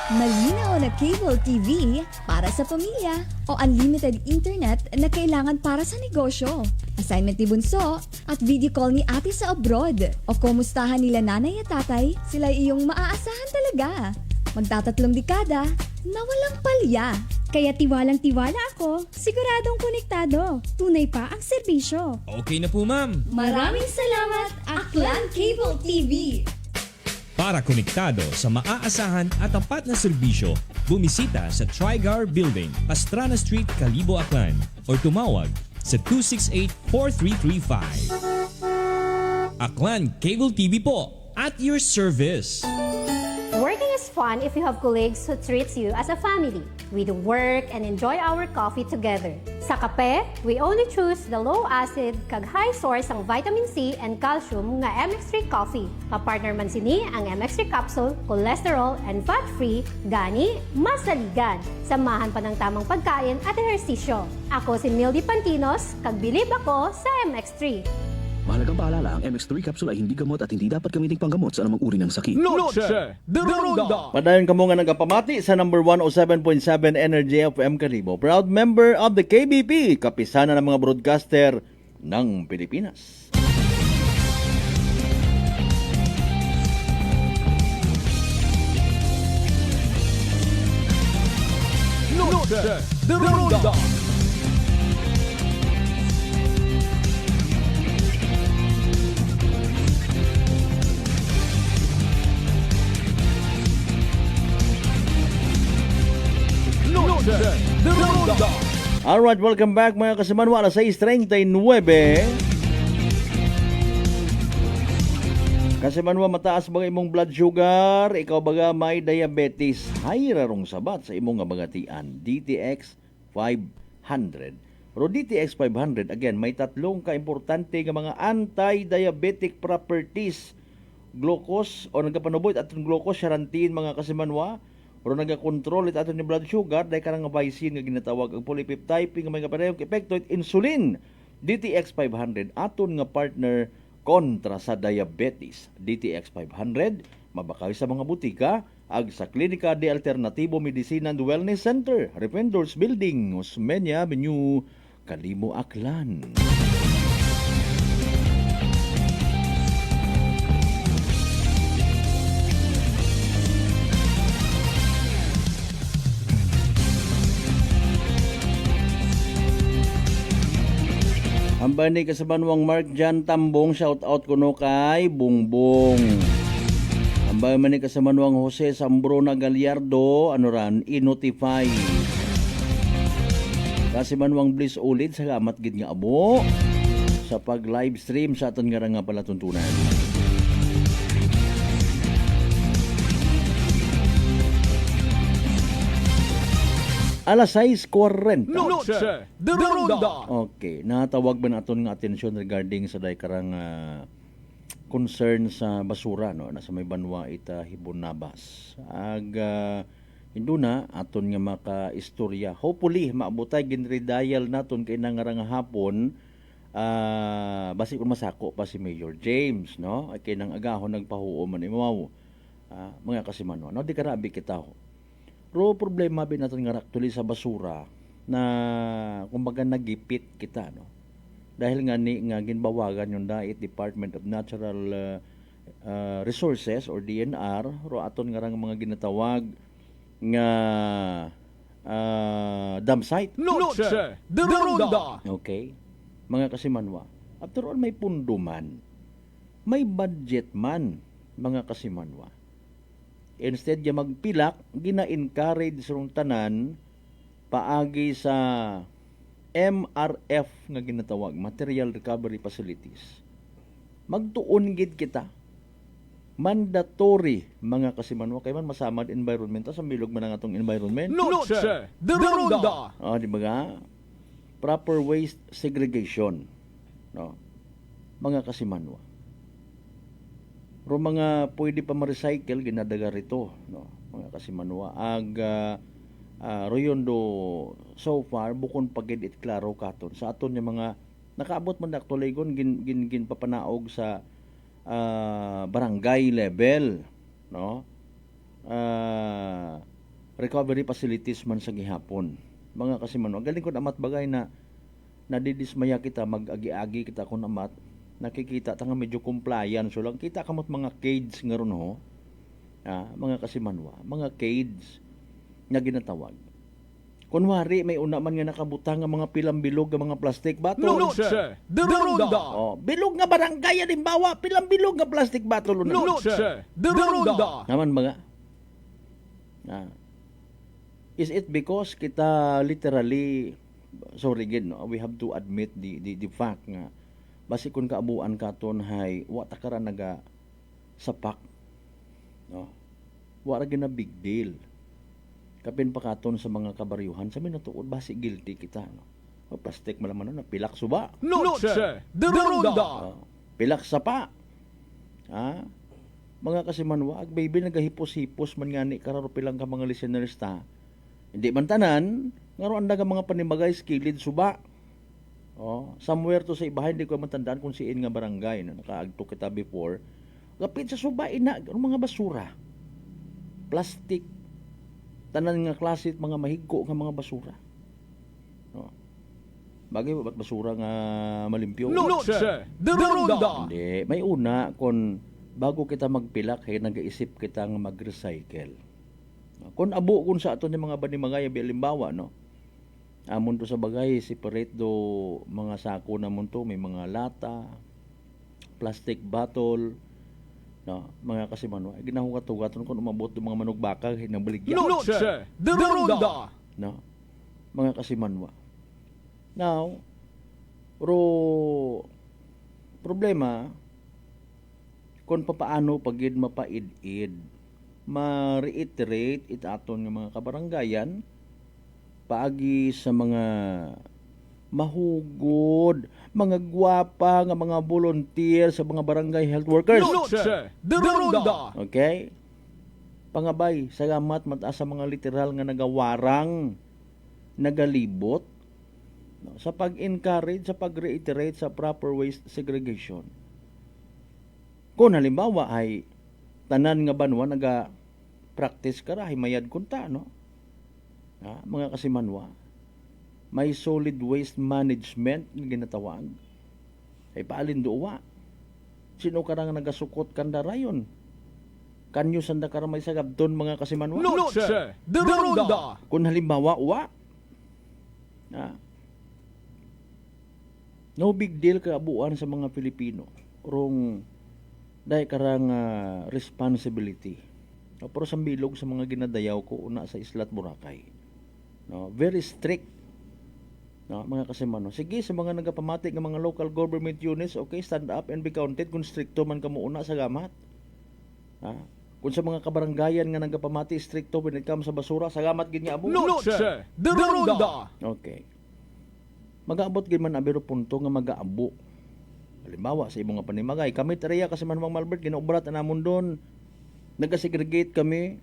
Malinaw na cable TV para sa pamilya o unlimited internet na kailangan para sa negosyo. Assignment ni Bunso at video call ni ate sa abroad. O kumustahan nila nanay at tatay, sila iyong maaasahan talaga. Magtatatlong dekada na walang palya. Kaya tiwalang-tiwala ako, siguradong konektado. Tunay pa ang serbisyo. Okay na po, ma'am. Maraming salamat, Aklan Cable TV! Para konektado sa maaasahan at tapat na serbisyo, bumisita sa Trigar Building, Pastrana Street, Kalibo, Aklan o tumawag sa 268-4335. Aklan Cable TV po, at your service. Working is fun if you have colleagues who treats you as a family. We do work and enjoy our coffee together. Sa kape, we only choose the low-acid kag high source ang vitamin C and calcium nga MX3 coffee. Kapartner man sini ang MX3 capsule, cholesterol and fat-free, gani, masaligan. Samahan pa ng tamang pagkain at ehersisyo. Ako si Mildy Pantinos, kag bilib ako sa MX3. Mahalagang paalala, ang MX3 capsule ay hindi gamot at hindi dapat gamiting panggamot sa anumang uri ng sakit. Noche de Ronda! Padayon ka mo nga nagapamati sa number 107.7 Energy FM Kalibo. Proud member of the KBP, kapisana ng mga broadcaster ng Pilipinas. Noche de Ronda! Alright, welcome back mga kasimanwa. Alas 6:39. Kasimanwa, mataas ba imong blood sugar? Ikaw baga may diabetes? Hay rarong sabat sa imong nga bagatian. DTX 500. Pero DTX 500, again, may tatlong kaimportante nga mga anti-diabetic properties. Glucose o nagapanubot at glucose siyarantin mga kasimanwa. Pero nagakontrol it ato ni blood sugar dahil karang visin nga ginatawag ang polypeptide nga may kaparehong epekto it insulin. DTX 500 aton nga partner kontra sa diabetes. DTX 500 mabakaw sa mga butika ag sa Klinika de Alternativo Medicina and Wellness Center, Rependors Building, Osmeña Avenue, Kalibo, Aklan. Ang bani kasabanwang Mark Jan Tambong, shout out kuno kay Bungbong. Ang bani kasabanwang Jose Sambrona Gallardo, i-notify. Kasabanwang Bliss ulit, salamat gid nga abo sa pag-live stream sa aton nga palatuntunan. Alas 6:40. Noche de Ronda. Okay, natawag ba naton nga atensyon regarding sa day karang concern sa basura no nasa may Banwa ita Hibonabas. Induna aton nga maka-istorya. Hopefully maabutay ginredial naton kay nangarang hapon basi kung masako pa si Mayor James no kay nang agahon nagpahuo man imaw mga kasimanwa no di karabi kita ho. Ro problema bin naton nga actually sa basura na kumbaga nagipit kita no. Dahil nga ni nga ginbawagan yung DAIT Department of Natural Resources or DNR ro aton nga rang mga ginatawag nga dam site. Noche de Ronda. Okay. Mga kasimanwa. After all may pundo man. May budget man mga kasimanwa. Instead ya magpilak, gina-encourage rong tanan paagi sa MRF nga ginatawag, Material Recovery Facilities. Magtuon gid kita. Mandatory mga kasimanwa kay man masamad environment sa bilog man ang atong environment. Noche de Ronda. Di ba nga? Proper waste segregation. No? Mga kasimanwa. Ro mga pwede pa ma-recycle ginadaga rito no mga kasimanwa royon do so far bukon pagid it klaro katon sa aton yung mga nakaabot man actually gin papanaog sa barangay level no recovery facilities man sa gihapon mga kasimanwa galing ko amat bagay na nadidismaya kita mag-agi-agi kita kun amat nakikita ta nga medyo compliant so lang kita kamot mga cage nga ron ho mga kasimanwa mga cage nga ginatawag kunwari may una man nga nakabutang nga mga pilambilog nga mga plastic bottle Noche de Ronda. Bilog nga barangay halimbawa pilambilog nga plastic bottle Noche de Ronda. naman mga is it because kita literally sorry again no? We have to admit the fact nga basi kun kaabuan katon hay wa ta kara naga sapak no wa ra gina big deal kapin pa katon sa mga kabaryuhan sa minatuod basi guilty kita no plastic malaman na pilak suba Noche de Ronda. pilak sapa mga kasimanwa ag baby nagahipos-hipos man ngani kararo pilang ka mga listeners ta hindi man tanan ngaro anda ka mga panimagay skilled suba. Somewhere to sa ibahay, hindi ko matandaan kung siin nga barangay na nakaagto kita before. Lapit sa subain na, mga basura. Plastic. Tanan nga klase mga mahigko nga mga basura. Bagay ba't basura nga malimpyo? Noche de Ronda. Hindi. May una, kung bago kita magpilak, nag-iisip kita nga mag-recycle. Kung abo kung sa ato ni mga banimagay, bilimbawa, no? Amon to sa bagay, separate do mga sako na mo to, may mga lata, plastic bottle, no, mga kasimanwa. Ginahugat-hugaton kung umabot do mga manugbakag, hinabaligyan. Noche de Ronda. No, mga kasimanwa. Now, problema, kung papaano pagid mapaid-id, ma-reiterate itaton ng mga kabaranggayan, paagi sa mga mahugod, mga gwapa nga mga volunteer sa mga barangay health workers. Noche de Ronda. Okay? Pangabay, salamat mataas sa mga literal nga nagawarang nagalibot sa pag-encourage, sa pag-reiterate sa proper waste segregation. Kung halimbawa ay tanan nga banwa naga-practice ka rahi mayad kunta, no? Mga kasimanwa, may solid waste management nga ginatawag. Ay paalin dowa. Sino ka nga nagasukot kanda rayon? Kanyo sanda ka may sagabton mga kasimanwa? Noche de Ronda. Kung halimbawa, no big deal kaabuan sa mga Pilipino. Rong dahil karang responsibility. Pero sa bilog sa mga ginadayaw ko una sa Islat Boracay. No, very strict. No, mga kasimano. Sige sa mga nagapamatik ng mga local government units, okay, stand up and be counted kung stricto man kamo una sa gamat. Kung sa mga kabaranggayan nga nagapamati stricto when it comes sa basura, salamat gid nga abo. Noche de Ronda. Okay. Mag-aabot gid man abiro punto nga mag-aabo. Halimbawa sa imong nga panimagay, kami teriya kasi man Mang Malbert ginaobrat na namon doon. Naga-segregate kami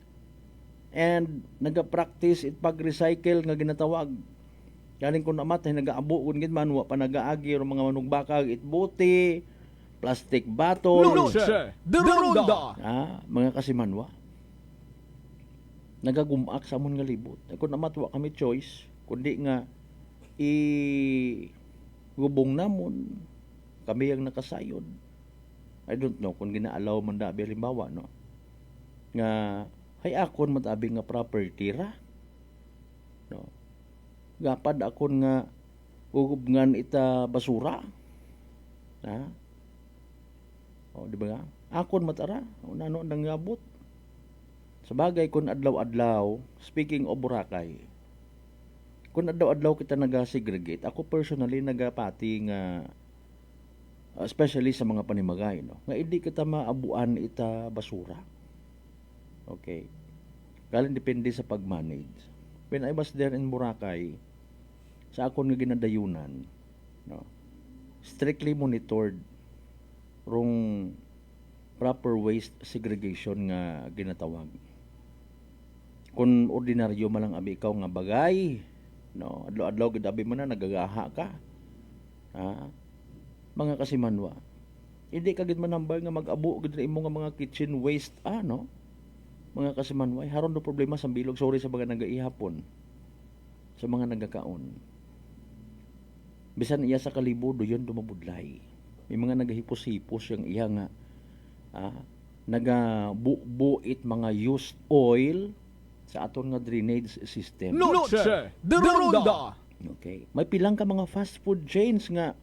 and naga-practice it pag-recycle nga ginatawag. Galing ko namat ay nag-aabo kun gid man wa pa nag-aagi or mga manugbakag itbuti, plastic bottle. Noche de Ronda. Mga kasimanwa. Nagagumak sa amon nga libot. Kung namat wa kami choice kundi nga gubong namon kami ang nakasayod. I don't know kung ginaalaw man da halimbawa no. Nga hay akon matabi nga property ra. No. Gapad akon nga ugubngan ita basura. Ha? O di ba? Akon matara, nano nang ngabot. Sa bagay kun adlaw-adlaw, speaking of Boracay. Kun adlaw-adlaw kita naga-segregate, ako personally nagapati nga especially sa mga panimagay no. Nga hindi kita maabuan ita basura. Okay. Galing depende sa pag-manage. When I was there in Boracay, sa akon nga ginadayunan, no, strictly monitored rong proper waste segregation nga ginatawag. Kung ordinaryo malang abi ikaw nga bagay, no, adlaw-adlaw gid abi man na nagagaha ka. Mga kasimanwa. Hindi ka gid manambal nga mag-abo gid imo nga mga kitchen waste no. Mga kasimanwa, haron do problema sa bilog sorry sa mga nagaihapon. Sa mga nagakaon. Bisan iya sa kalibo do yon dumabudlay. May mga nagahipos-hipos yung iya nga nagabubuit mga used oil sa aton nga drainage system. Noche de Ronda. Okay. May pilang ka mga fast food chains nga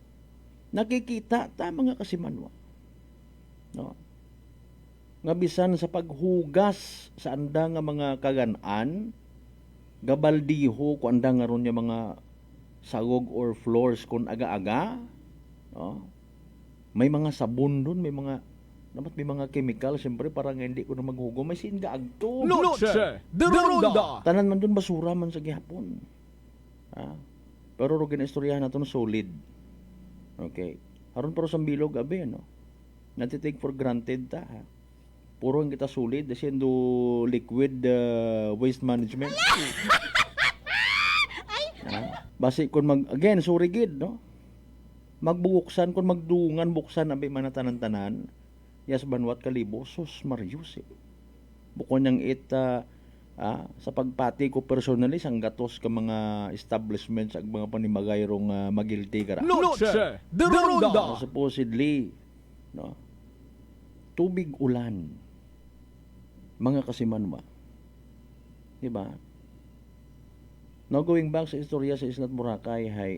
nakikita ta mga kasimanwa. No. Nga bisan sa paghugas sa anda nga mga kagan-an, gabaldiho ko anda nga ron yung mga sagog or floors kun aga-aga. No. May mga sabon doon, may mga chemical, siyempre parang hindi ko na maghugo. May sinda agto. Noche de Ronda. Tanan man doon basura man sa gihapon. Pero rugin istoryahan nato solid. Okay. Haron pero sa bilog abi no. Natitake for granted ta. Puro ang kita solid desiendo liquid waste management. Basi kun again sorry gid no. Magbuksan kun magdungan buksan abi man tanan-tanan. Yes banwat kalibo sus Marius. Bukon yang sa pagpati ko personally sang gatos ka mga establishments ag mga panimagay rong magilti kara. Noche de Ronda. Supposedly no. Tubig ulan. Mga kasimanwa. Diba? Now going back sa istorya sa Isla Boracay hay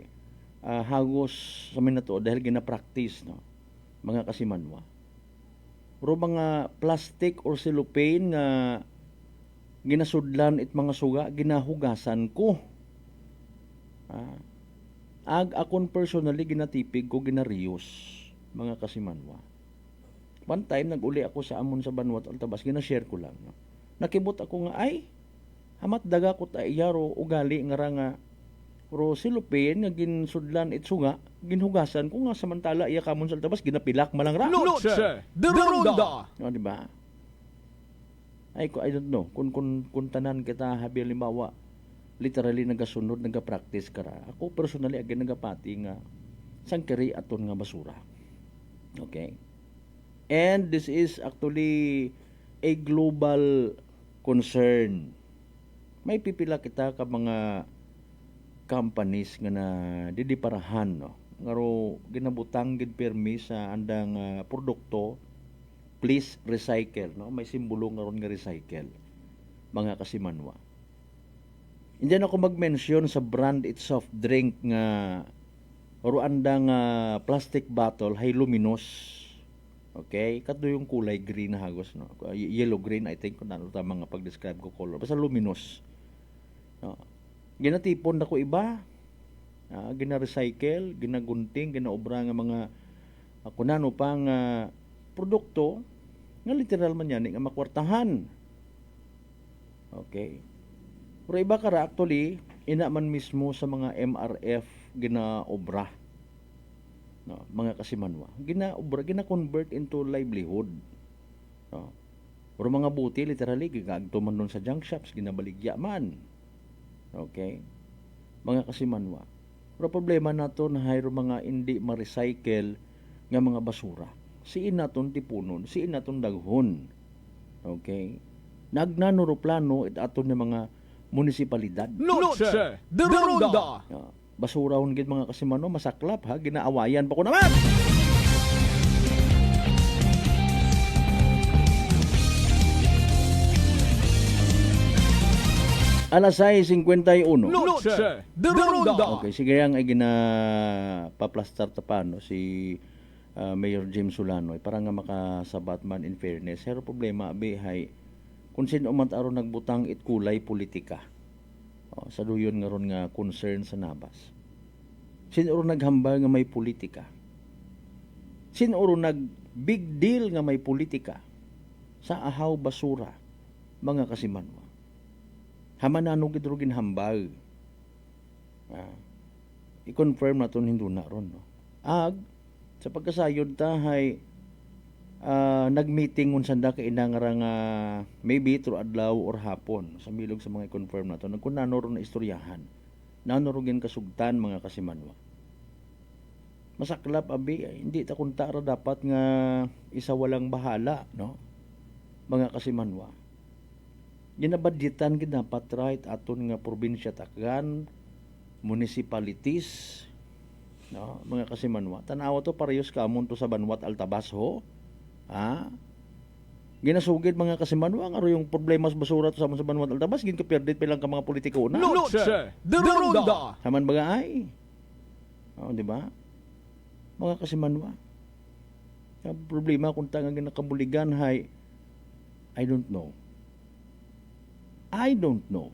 hagos sa minato dahil gina-practice no. Mga kasimanwa. Pero mga plastic or cellophane nga ginasudlan it mga suga, ginahugasan ko. Ag akon personally ginatipig ko, ginarius, mga kasimanwa. One time, nag-uli ako sa amon sa Banwat Altabas, ginashare ko lang. No? Nakibot ako nga, ay, hamat daga ko ta iyaro, ugali nga nga, pero silupin, nga ginsudlan it suga, ginhugasan ko nga samantala iya kamon sa Altabas, ginapilak malang ra. Noche de Ronda. No, diba? I don't know kung tanan kita habi halimbawa literally nagasunod nagapractice kara ako personally again nagapati nga sangkiri aton nga basura. Okay, and this is actually a global concern. May pipila kita ka mga companies nga na didiparahan no ngaro ginabutang gid permi sa andang produkto. Please recycle, no? May simbolo nga ron nga recycle. Mga kasimanwa. Hindi na ako mag-mention sa brand it soft drink nga ruanda nga plastic bottle hay luminous. Okay? Kato yung kulay green na hagos, no? Yellow green, I think kung ano tama nga pag-describe ko color. Basta luminous. No? Ginatipon na ko iba. Gina-recycle, ginagunting, ginaobra nga mga kunano pang produkto Nga literal man yan, nga makwartahan. Okay. Pero iba kara actually, ina man mismo sa mga MRF ginaobra. No, mga kasimanwa. Ginaobra, gina-convert into livelihood. No. Pero mga buti, literally, gigagto man nun sa junk shops, ginabaligya man. Okay. Mga kasimanwa. Pero problema nato na hayro mga hindi ma-recycle nga mga basura. Siin naton tipunon, siin naton daghon. Okay. Nagnanoroplano it aton ng mga munisipalidad. Noche de Ronda. Basura hon gid mga kasimano, masaklap ha, ginaawayan pa ko naman. Alas 6:51. Noche de Ronda. Okay, sige ang ay ginapaplastar tapano si Mayor James Solano para nga makasabat man in fairness. Pero problema bihay kung sino man aron nagbutang it kulay politika. Sa duyon nga ron nga concern sa nabas. Sino ron naghambal nga may politika? Sino ron nag big deal nga may politika sa ahaw basura mga kasimanwa? Hamanano gid ro ginhambal. I-confirm naton hinduna ron no. Ag sa pagkasayod ta hay nag-meeting unsanda kay inangara nga maybe through adlaw or hapon sa milog sa mga i-confirm nato nagkunano ron na istoryahan. Nano ro gin kasugtan mga kasimanwa. Masaklap abi hindi ta kunta ra dapat nga isa walang bahala no. Mga kasimanwa. Ginabadyetan gid dapat right aton nga probinsya takgan municipalities no mga kasimanwa tan-aw to parehas kamon to sa Banwat Altabas ho ginasugid mga kasimanwa nga yung problema sa basura to sa Banwat Altabas gin kaperdit pilang ka mga politiko una Noche de Ronda. saman baga ay di ba mga kasimanwa ang problema kung tangang ginakabuligan hay I don't know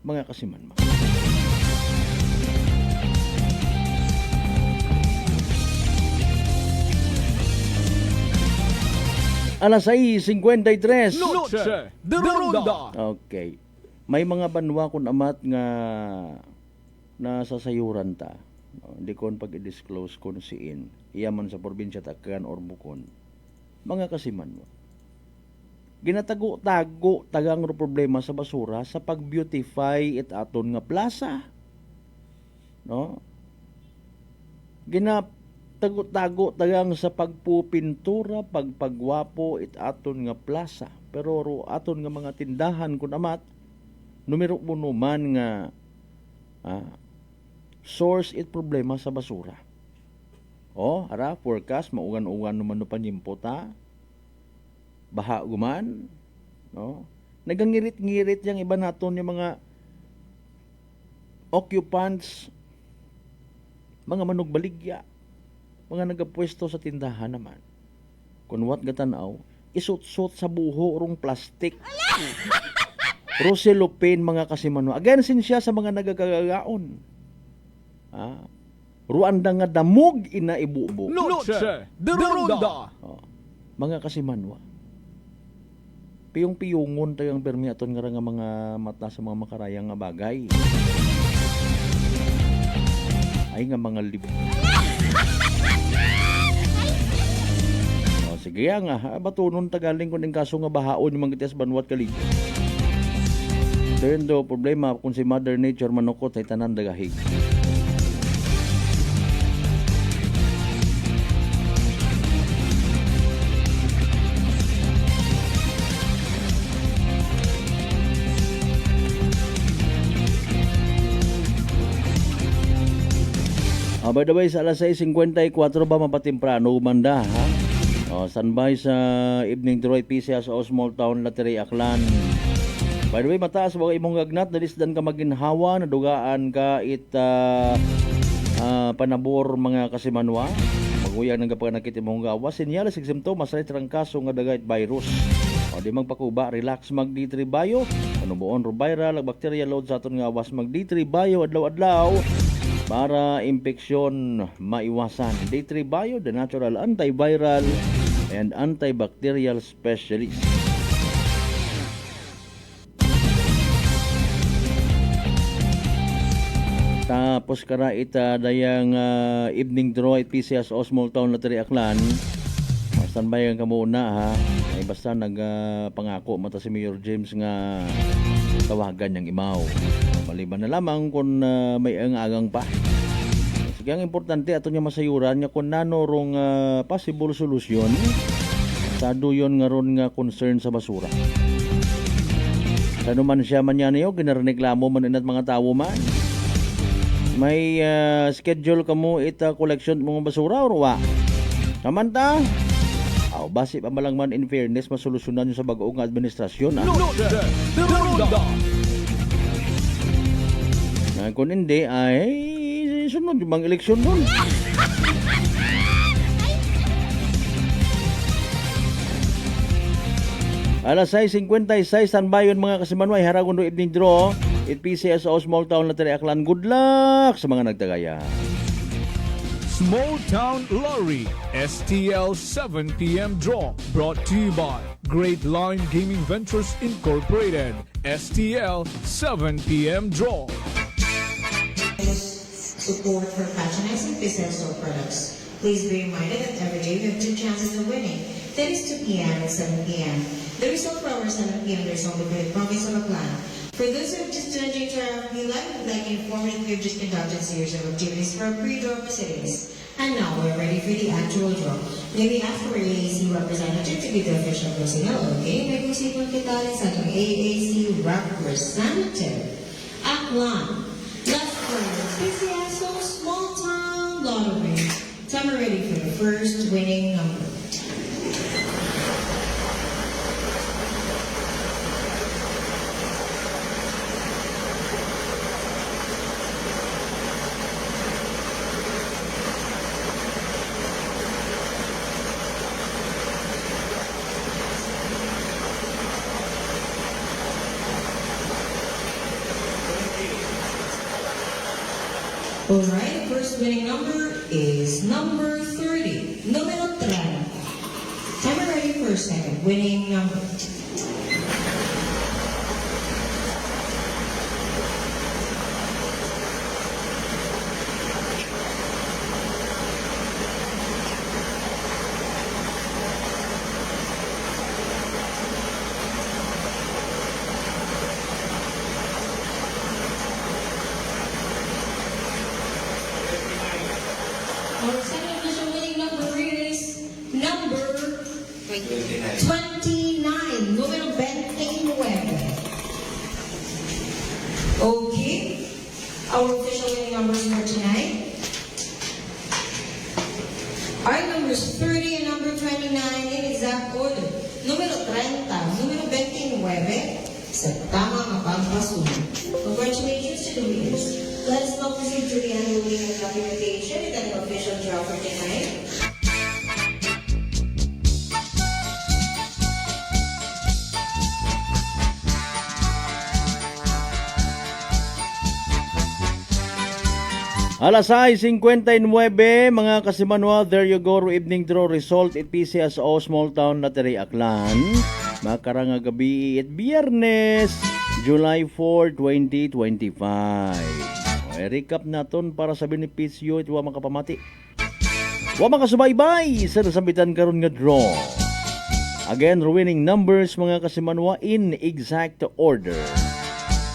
mga kasimanwa. Alas 6:53. Noche de Ronda. Okay. May mga banwa kun amat nga nasasayuran ta. Hindi kon pag-disclose kon siin. Iyaman sa probinsya Tacloban or Bukon. Mga kasimanwa. Ginatago-tago tagang problema sa basura sa pag-beautify it aton nga plaza. No? Ginatago-tago tagang sa pagpupintura, pagpagwapo it aton nga plaza. Pero aton nga mga tindahan kun amat numero 1 man nga source it problema sa basura. Ara forecast maugan-ugan naman no panyimpota. Baha guman, no? Nagangirit-ngirit yang iba naton yung mga occupants, mga manugbaligya, mga nagapwesto sa tindahan naman. Kung what gatanaw, isut-sut sa buho rong plastik. Roselopin mga kasimanwa. Again, siya sa mga nagagagaon. Ruanda nga damog ina ibubo. Noche de Ronda. Mga kasimanwa. Piyong-piyongon tayong permi aton nga mga mata sa mga makarayang nga bagay. Ay nga mga libo. Sige nga, batunon tagaling kung yung kaso nga bahaon yung mga kitas Banwat Kalig. Turn do problema kung si Mother Nature manukot ay tanan dagahig. By the way, sa alas 6:54 ba mapatimprano umanda, ha? Standby sa evening Troy PCS o Small Town Lottery Aklan. By the way, mataas wag imong gagnat, nalisdan ka maginhawa, nadugaan ka panabor mga kasimanwa. Maguyang ng kapanakit imong gawa, senyales ig simptomas sa trangkaso nga dagayt virus. Di magpakuba, relax mag D3 Bio. Ano buon ro viral ag bacteria load sa aton nga awas mag D3 Bio adlaw-adlaw. Para impeksyon maiwasan. D3 Bio, the natural antiviral and antibacterial specialist. Tapos kara ita dayang evening draw at PCS Small Town Lottery Aklan. Standby ka muna ha. Ay basta nagpangako mata si Mayor James nga tawagan niyang imaw. Maliban na lamang kung may agang pa. Sige, ang importante ato niya masayuran niya kung nano rong possible solution sa duyon nga ron nga concern sa basura. Ano man siya man yan niyo, ginariniklamo man inat mga tao man. May schedule ka mo ita collection mga basura or wa? Kamanta? Aw, basi pa malang man in fairness masolusyonan nyo sa bagoong administrasyon. Kung hindi ay sunod yung mga eleksyon nun. Alas 6:56 standby mga kasimanway haragon do evening draw at PCSO Small Town Lottery Aklan. Good luck sa mga nagtagaya. Small Town Lottery STL 7 p.m. draw brought to you by Great Line Gaming Ventures Incorporated. STL 7 p.m. draw. Support for patronizing PCSO products. Please be reminded that every day we have 2 chances of winning. That is 2 p.m. and 7 p.m. The result for our 7 p.m. result will be the province of Aklan. For those who have just tuned into our RFP Live, we'd like to inform you that we've just conducted a series of activities for our pre-draw proceedings. And now we're ready for the actual draw. May we ask for AAC representative to be the official personnel, okay? May kusipon kita rin sa ating AAC representative. Aklan, let's go. PCSO Small Town Lottery. Time we're ready for the first winning number. Alright, first winning number is number 30. Numero 30. Timer ready for a second. Winning number. Our second official winning number is number 29. Numero 29. Okay. Our official winning numbers for tonight are numbers 30 and number 29 in exact order. Numero 30, numero 29 sa tamang pampasunod. Congratulations to the winners. Let us now proceed to the unveiling and documentation and an official draw for tonight. Alas 6:59 mga kasimanwa, there you go, evening draw result at PCSO Small Town Lottery Aklan. Makarang gabi at Biyernes, July 4, 2025. Recap naton para sa benepisyo ito wa makapamati. Wa makasubaybay sa nasambitan karon nga draw. Again, winning numbers mga kasimanwa in exact order.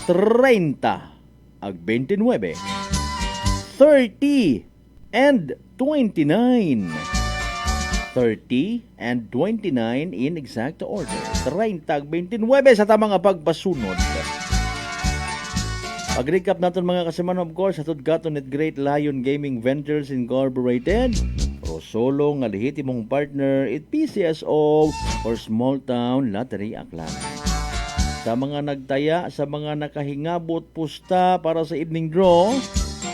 30 ag 29. 30 and 29. 30 and 29 in exact order. 30 ag 29 sa tamang pagpasunod. Pag-recap natin mga kasiman, of course, atod katon at Great Lion Gaming Ventures Incorporated. Prosolo nga lehitimong partner at PCSO or Small Town Lottery Aklan. Sa mga nagtaya, sa mga nakahingabot pusta para sa evening draw,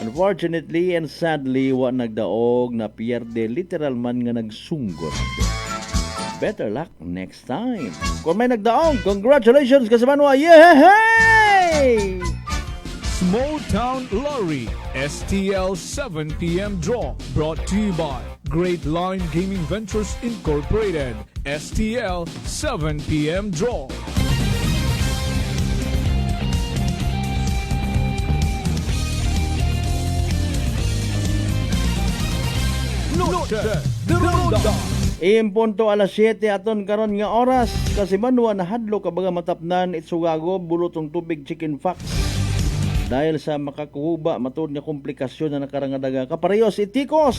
unfortunately and sadly, wa nagdaog na pierde literal man nga nagsunggot. Better luck next time. Kung may nagdaog, congratulations kasiman wa! Yay! Small Town Lottery STL 7 p.m. draw brought to you by Great Line Gaming Ventures Incorporated. STL 7 p.m. draw. Noche de Ronda. Impunto alas 7 aton karon nga oras kasi manwa nahadlo kabaga matapnan itsugago bulotong tubig chicken fox. Dahil sa makakuhuba matod nga komplikasyon na nakarangadaga kaparehos itikos.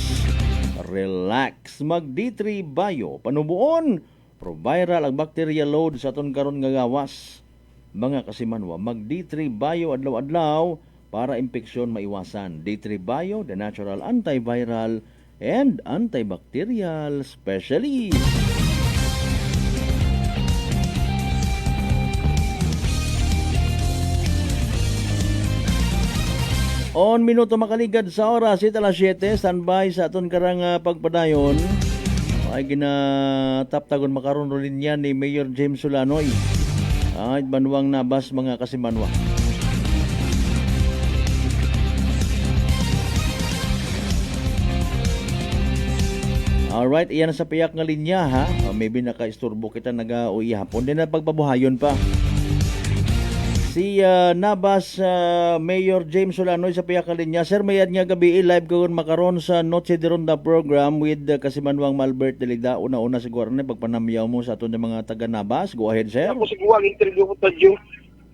Relax mag D3 Bio panubuon pro-viral ang bacteria load sa aton karon nga gawas. Mga kasimanwa mag D3 Bio adlaw-adlaw para impeksyon maiwasan. D3 Bio, the natural antiviral and antibacterial specialist. On minuto makaligad sa oras ita alas 7 standby sa aton karang pagpadayon ay ginataptagon makaron rin yan ni Mayor James Solanoy ay banwang nabas mga kasimanwa. Alright, iyan sa piyak nga linya ha. Maybe naka-isturbo kita nag-uwi hapon. Din na pagbabuhayon pa. Si Nabas Mayor James Solanoy sa piyak nga linya. Sir, mayad nga gabi live karon makaron sa Noche de Ronda program with Kasimanwang Malbert Delida. Una-una siguro na pagpanamyaw mo sa aton ng mga taga Nabas. Go ahead, sir. Ako siguro ang interview mo tayo.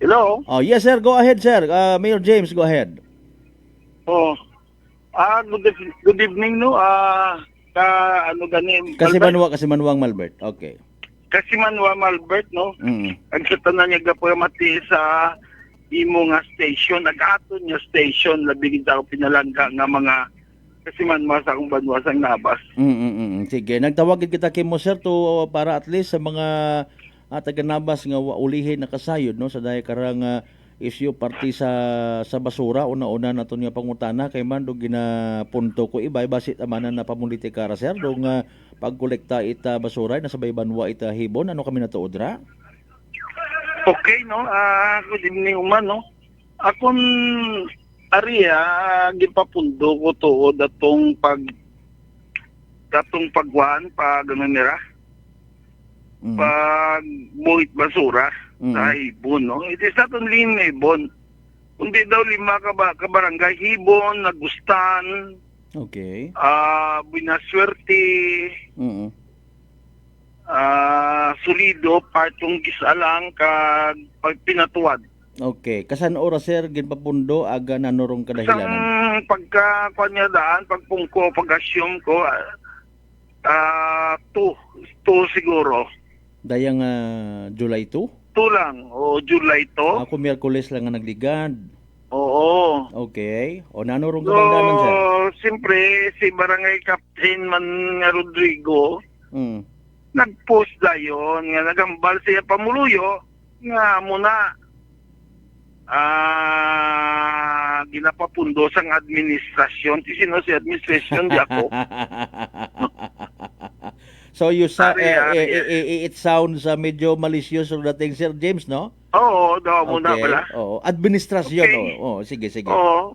Hello? Oh, yes, sir. Go ahead, sir. Mayor James, go ahead. Oh. Good evening, no? Ano ganin? Kasimanwang Malbert. Okay. Kasimanwang Malbert, no? Ang sa tanan niya gapo mati sa imo nga station, nag-aton nga station, labing daw pinalangga nga mga Kasimanwa sa akong banwa sang Nabas. Sige, nagtawagin kita kimo sir to para at least sa mga taga Nabas nga ulihin na kasayod no sa dahi karang issue party sa basura una-una naton nga pangutana kay man do ginapunto ko ibay basit amanan na pamulitikara sir do nga pagkolekta ita basura na sabay banwa ita hibon ano kami natuod ra. Okay no, good evening uman no. Akon area gipapundo ko tuod atong pagwan pag ano nira. Pag buhit basura sa Hibon, no? It is not only in Hibon. Kundi daw 5 kabarangay, Hibon, Nagustan, okay. Buenasuerte, Solido, partong gisalang kag pagpinatuwad. Okay. Kasan oras sir ginpapundo aga nanurong kadahilanan? Sang pagka kanya daan, pagpungko, pag-assume ko, 2 siguro. Dayang July 2? 2 lang. O July 2. Ako Miyerkules lang nga nagligad. Oo. Okay. O nanurong kabangdanan sir? Siyempre, si Barangay Captain man nga Rodrigo, nag-post dayon nga nagambal siya pamuluyo nga muna ginapapundo sang administrasyon. Sino si administrasyon di ako. So it sounds medyo malicious or dating Sir James, no? Oo, daw muna pala. Oo, administrasyon. Okay. Oo, sige. Oo.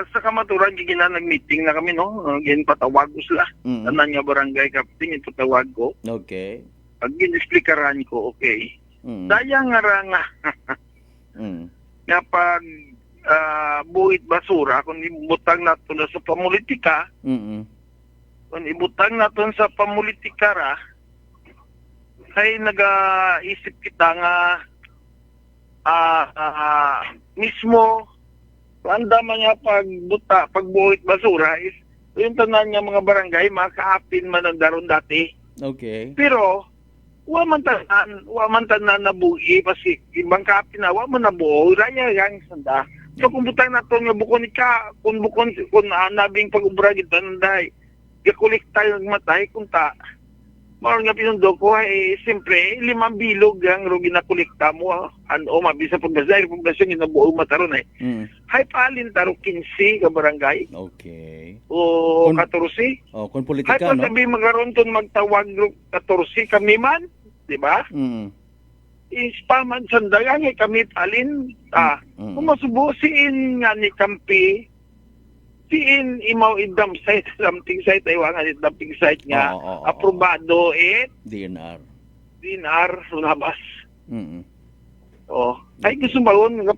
Sa kamaturan gina nag-meeting na kami no. Ginpatawag ko sila. Tanan nga barangay captain ipatawag ko. Okay. Pag ginisplikaran ko, okay. Dayang nga nga. Nga pag buhit basura kung ibutang nato na sa pamulitika kung ibutang nato sa pamulitika ra ay nag-isip kita nga mismo andaman nga pagbuhit basura is yung tanan nga mga barangay makaapin man ang daron dati. Okay. Pero wa man tanan nabuhi kasi ibang kaapin na wa man nabuo raya yang sanda. So kung butang nato nga bukon kung nabing pag-ubra gid tanday gakolekta yung matay kung ta mao nga pinundo ko ay siyempre 5 bilog ang rugi na kolekta mo mabisa pagbasay populasyon ginabuo mataron hay palin taro 15 ka barangay. Okay. O 14. Kung politika hay no. Sabi magaron ton magtawag 14 kami man, di ba? ispaman sanda nga kami palin kung masubo siin nga ni Kampi siin imaw idam site something site ay wangan dumping site nga aprobado DNR lunabas. Ay gusto baon nga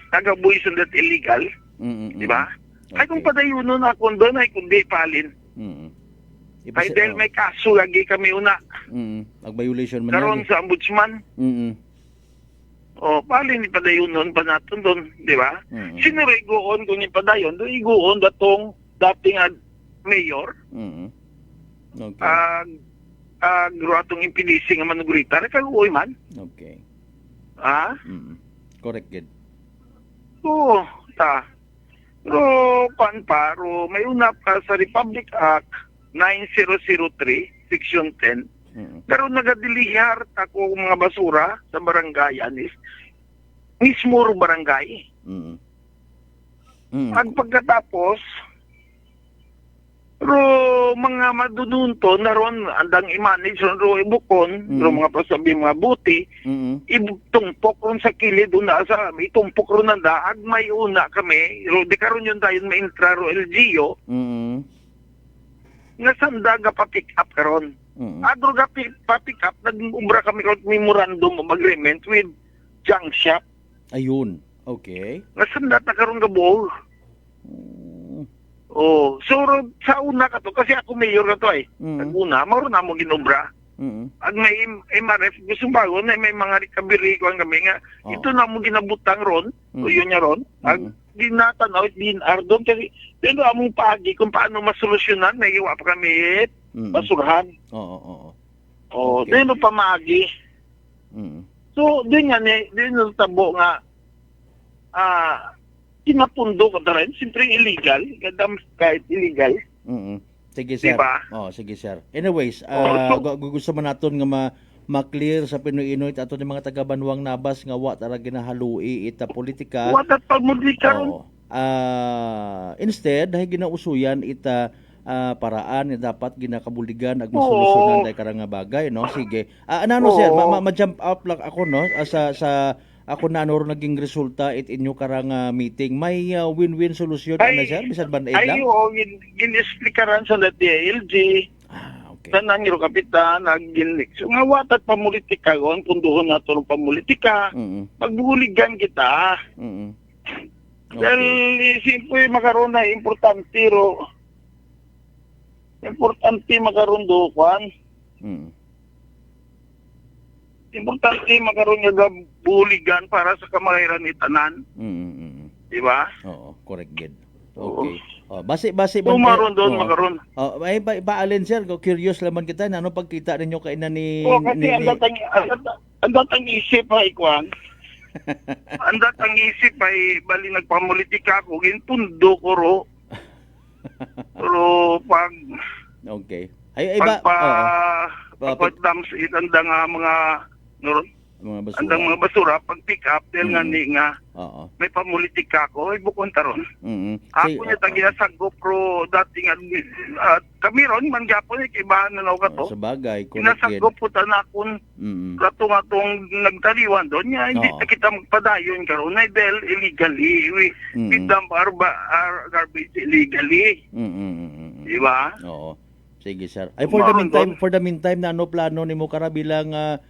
tagabuhi sa that illegal. Di ba? Ay kung padayunon ako doon ay kundi palin. Ay dahil may kaso lagi kami una. Ag-violation man karon sa ombudsman. Palin ni padayunon pa natin doon, di ba? Sinurigoon kung ni padayon, doon iguon datong dating mayor. Gruatong impinisi nga manugurita, nakaguoy man. Okay. Correct, kid. Oo, Pero, may una pa sa Republic Act 9003, Section 10. Pero nagadilihar ako mga basura sa barangay, anis. Mismo barangay. Pagkatapos, pero mga madununto naron andang i-manage ro ibukon ro mga pasabi mga buti ibtumpok ron sa kilid una sa itumpok ron nanda ag may una kami ro di karon yun dayon ma-intra ro LGU nga sanda ga pa-pick up karon adro ga pa-pick up nag-ubra kami ron memorandum of agreement with junk shop ayun okay nga sanda ta karon ga buo. So sa una ka to, kasi ako mayor na to Nag-una, maroon na mo ginobra. At may MRF, gusto bago na may mga recovery ko ang kami nga, ito na mo ginabutang ron, o yun niya ron, at dinatanaw, DNR doon, kasi dito among pagi kung paano masolusyonan, may iwa pa kami basurahan. Dito pa maagi. So, din yan din tabo nga, kinapundo ko na rin. Siyempre illegal. Kahit illegal. Sige, sir. Diba? Sige, sir. Anyways, gusto man natin nga ma-clear sa Pinoy Inuit ato ni mga taga-Banwang Nabas nga wa tara ginahalui ita politika. Wa ta pagmudika ron. Instead, hay ginausuyan ita paraan nga dapat ginakabuligan ag masolusyonan day karang bagay, no? Sige. Sir, ma-jump out lang ako, no? Sa ako na naging resulta inyo karang meeting may win-win solution na sir bisan ban lang gin-explikaran sa LG tanan yung kapitan so nga watat pamulitika gon punduhon nato ng pamulitika magbuligan kita dahil simple makaroon na importante makaroon do kwan importante makaroon nga buligan para sa kamahiran ni tanan. Di ba? Oo, correct gid. Okay. Base maron doon makaroon. May paalin sir, curious laman kita ano pagkita ninyo kay na ni kasi ang datang isip ay kwan. Ang datang isip ay bali nagpamulitika ko gintundo ko ro. Pero pag okay. Pagdams itanda nga mga basura. Andang mga basura pag pick up dahil nga may pamulitika ko ay bukon taron. Ako niya tagiya sa GoPro dating kami ron man gyapon ibahan na naw kato. Sa bagay ko nasagop po tanakon rato nga tong nagtaliwan doon niya hindi kita magpadayon karon ay dahil illegally we dump our garbage illegally. Di ba? Oo. Sige sir. Ay for the meantime na ano plano nimo kara bilang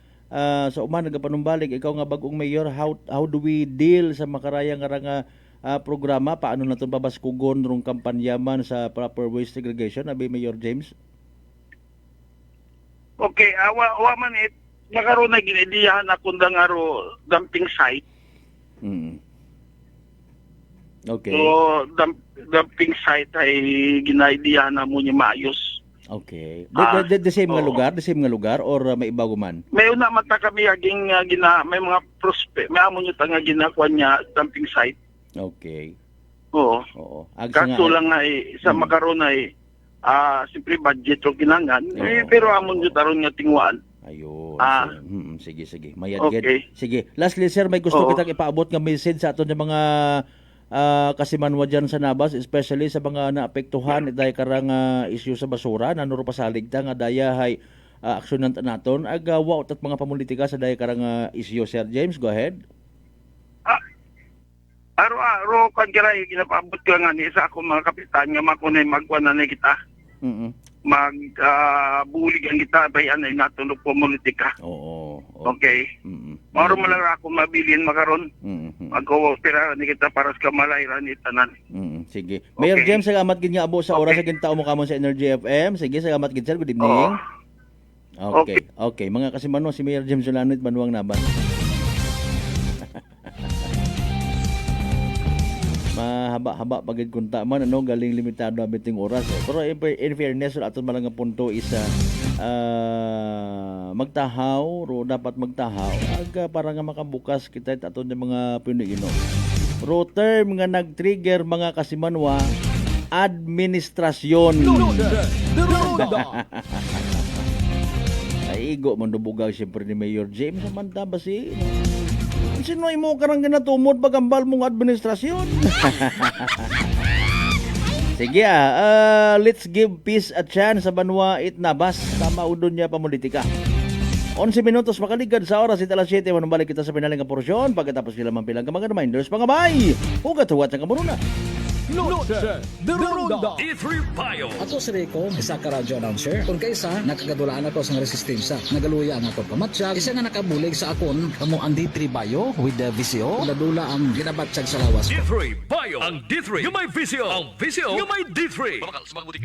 sa uman nagapanumbalik ikaw nga bagong mayor how do we deal sa makarayang nga programa paano naton pabaskugon rong kampanyaman sa proper waste segregation abi Mayor James? Okay, awa man nakaroon na ginidiyahan akong dangaro dumping site. Okay. So dumping site ay ginaidiyahan na mo niya maayos. Okay. The same nga lugar or may iba guman? May una mata kami aging may mga prospect, may amo nyo nga ginakuha niya dumping site. Okay. Oo. Kaso lang ay sa makaroon ay siyempre budget o ginangan, pero amo nyo taron nga tingwaan. Ayun. Sige. Okay. Sige. Lastly sir, may gusto kitang ipaabot nga message sa aton ng mga kasimanwa dyan sa Nabas, especially sa mga naapektuhan dahil karang issue sa basura, nanuro pasalig ta nga daya hay aksyonan naton agawa at mga pamulitika sa dahi karang isyu, Sir James. Go ahead. Aro kan kira ginapabot ko nga ni sa ako mga kapitan nga makunay magkuanan kita. Buligan kita bayan ay natulog po politika. Oo. Okay. Maro man lang ako mabilin makaron. Magko-opera ni kita para sa kamalairan ni tanan. Sige. Mayor James, salamat gid nga abo sa oras sa gintaw mo kamon sa Energy FM. Sige, salamat gid sir. Good evening. Okay. Mga kasimano, si Mayor James Solanit, Manuang Naban. Mahaba-haba pagid kunta man galing limitado abiting oras. Pero in fairness aton man nga punto is magtahaw ro dapat magtahaw aga para nga makabukas kita aton yung mga Pinoy. Router nga nag-trigger mga kasimanwa administrasyon. Ay igo man dubugaw siyempre ni Mayor James samanta ba si sino mo karang ginatumod pagambal mong administrasyon? Sige let's give peace a chance sa Banwa Itnabas. Tama udon niya pamulitika. 11 minutos makaligad sa oras, alas 7. Manubalik kita sa pinaling porsyon. Pagkatapos sila mampilang mga reminders, mga bay. Hugat huwat sa kamuruna. Noche de Ronda D3 Bio. Ato si Rico, isa ka radyo announcer. Kung kaysa, nakagadulaan ako sa resistensya. Nagaluya ang ato pamatsyag. Isa nga nakabulig sa akon, kamo ang D3 Bio with the VCO. Ladula ang ginabatsyag sa lawas. D3 Bio. Ang D3 yung may VCO. Ang VCO yung may D3.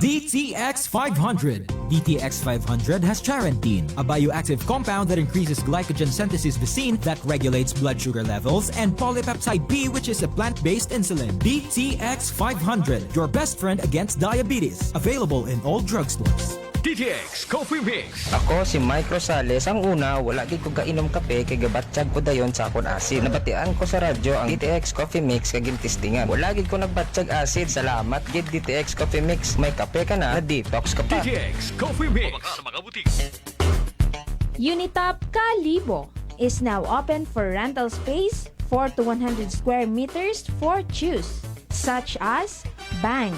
DTX 500. DTX 500 has charantine, a bioactive compound that increases glycogen synthesis vacine that regulates blood sugar levels, and polypeptide B, which is a plant-based insulin. DTX 500, your best friend against diabetes. Available in all drugstores. DTX Coffee Mix. Ako si Mike Rosales. Ang una, wala gid ko kainom kape kay gabatsyag ko dayon sa akon acid. Nabatian ko sa radyo ang DTX Coffee Mix kay gintistingan. Wala gid ko nagbatsyag acid. Salamat gid DTX Coffee Mix. May kape ka na detox ka pa. DTX Coffee Mix sa mga butik. Unitop Kalibo is now open for rental space 4 to 100 square meters for choose, such as bank,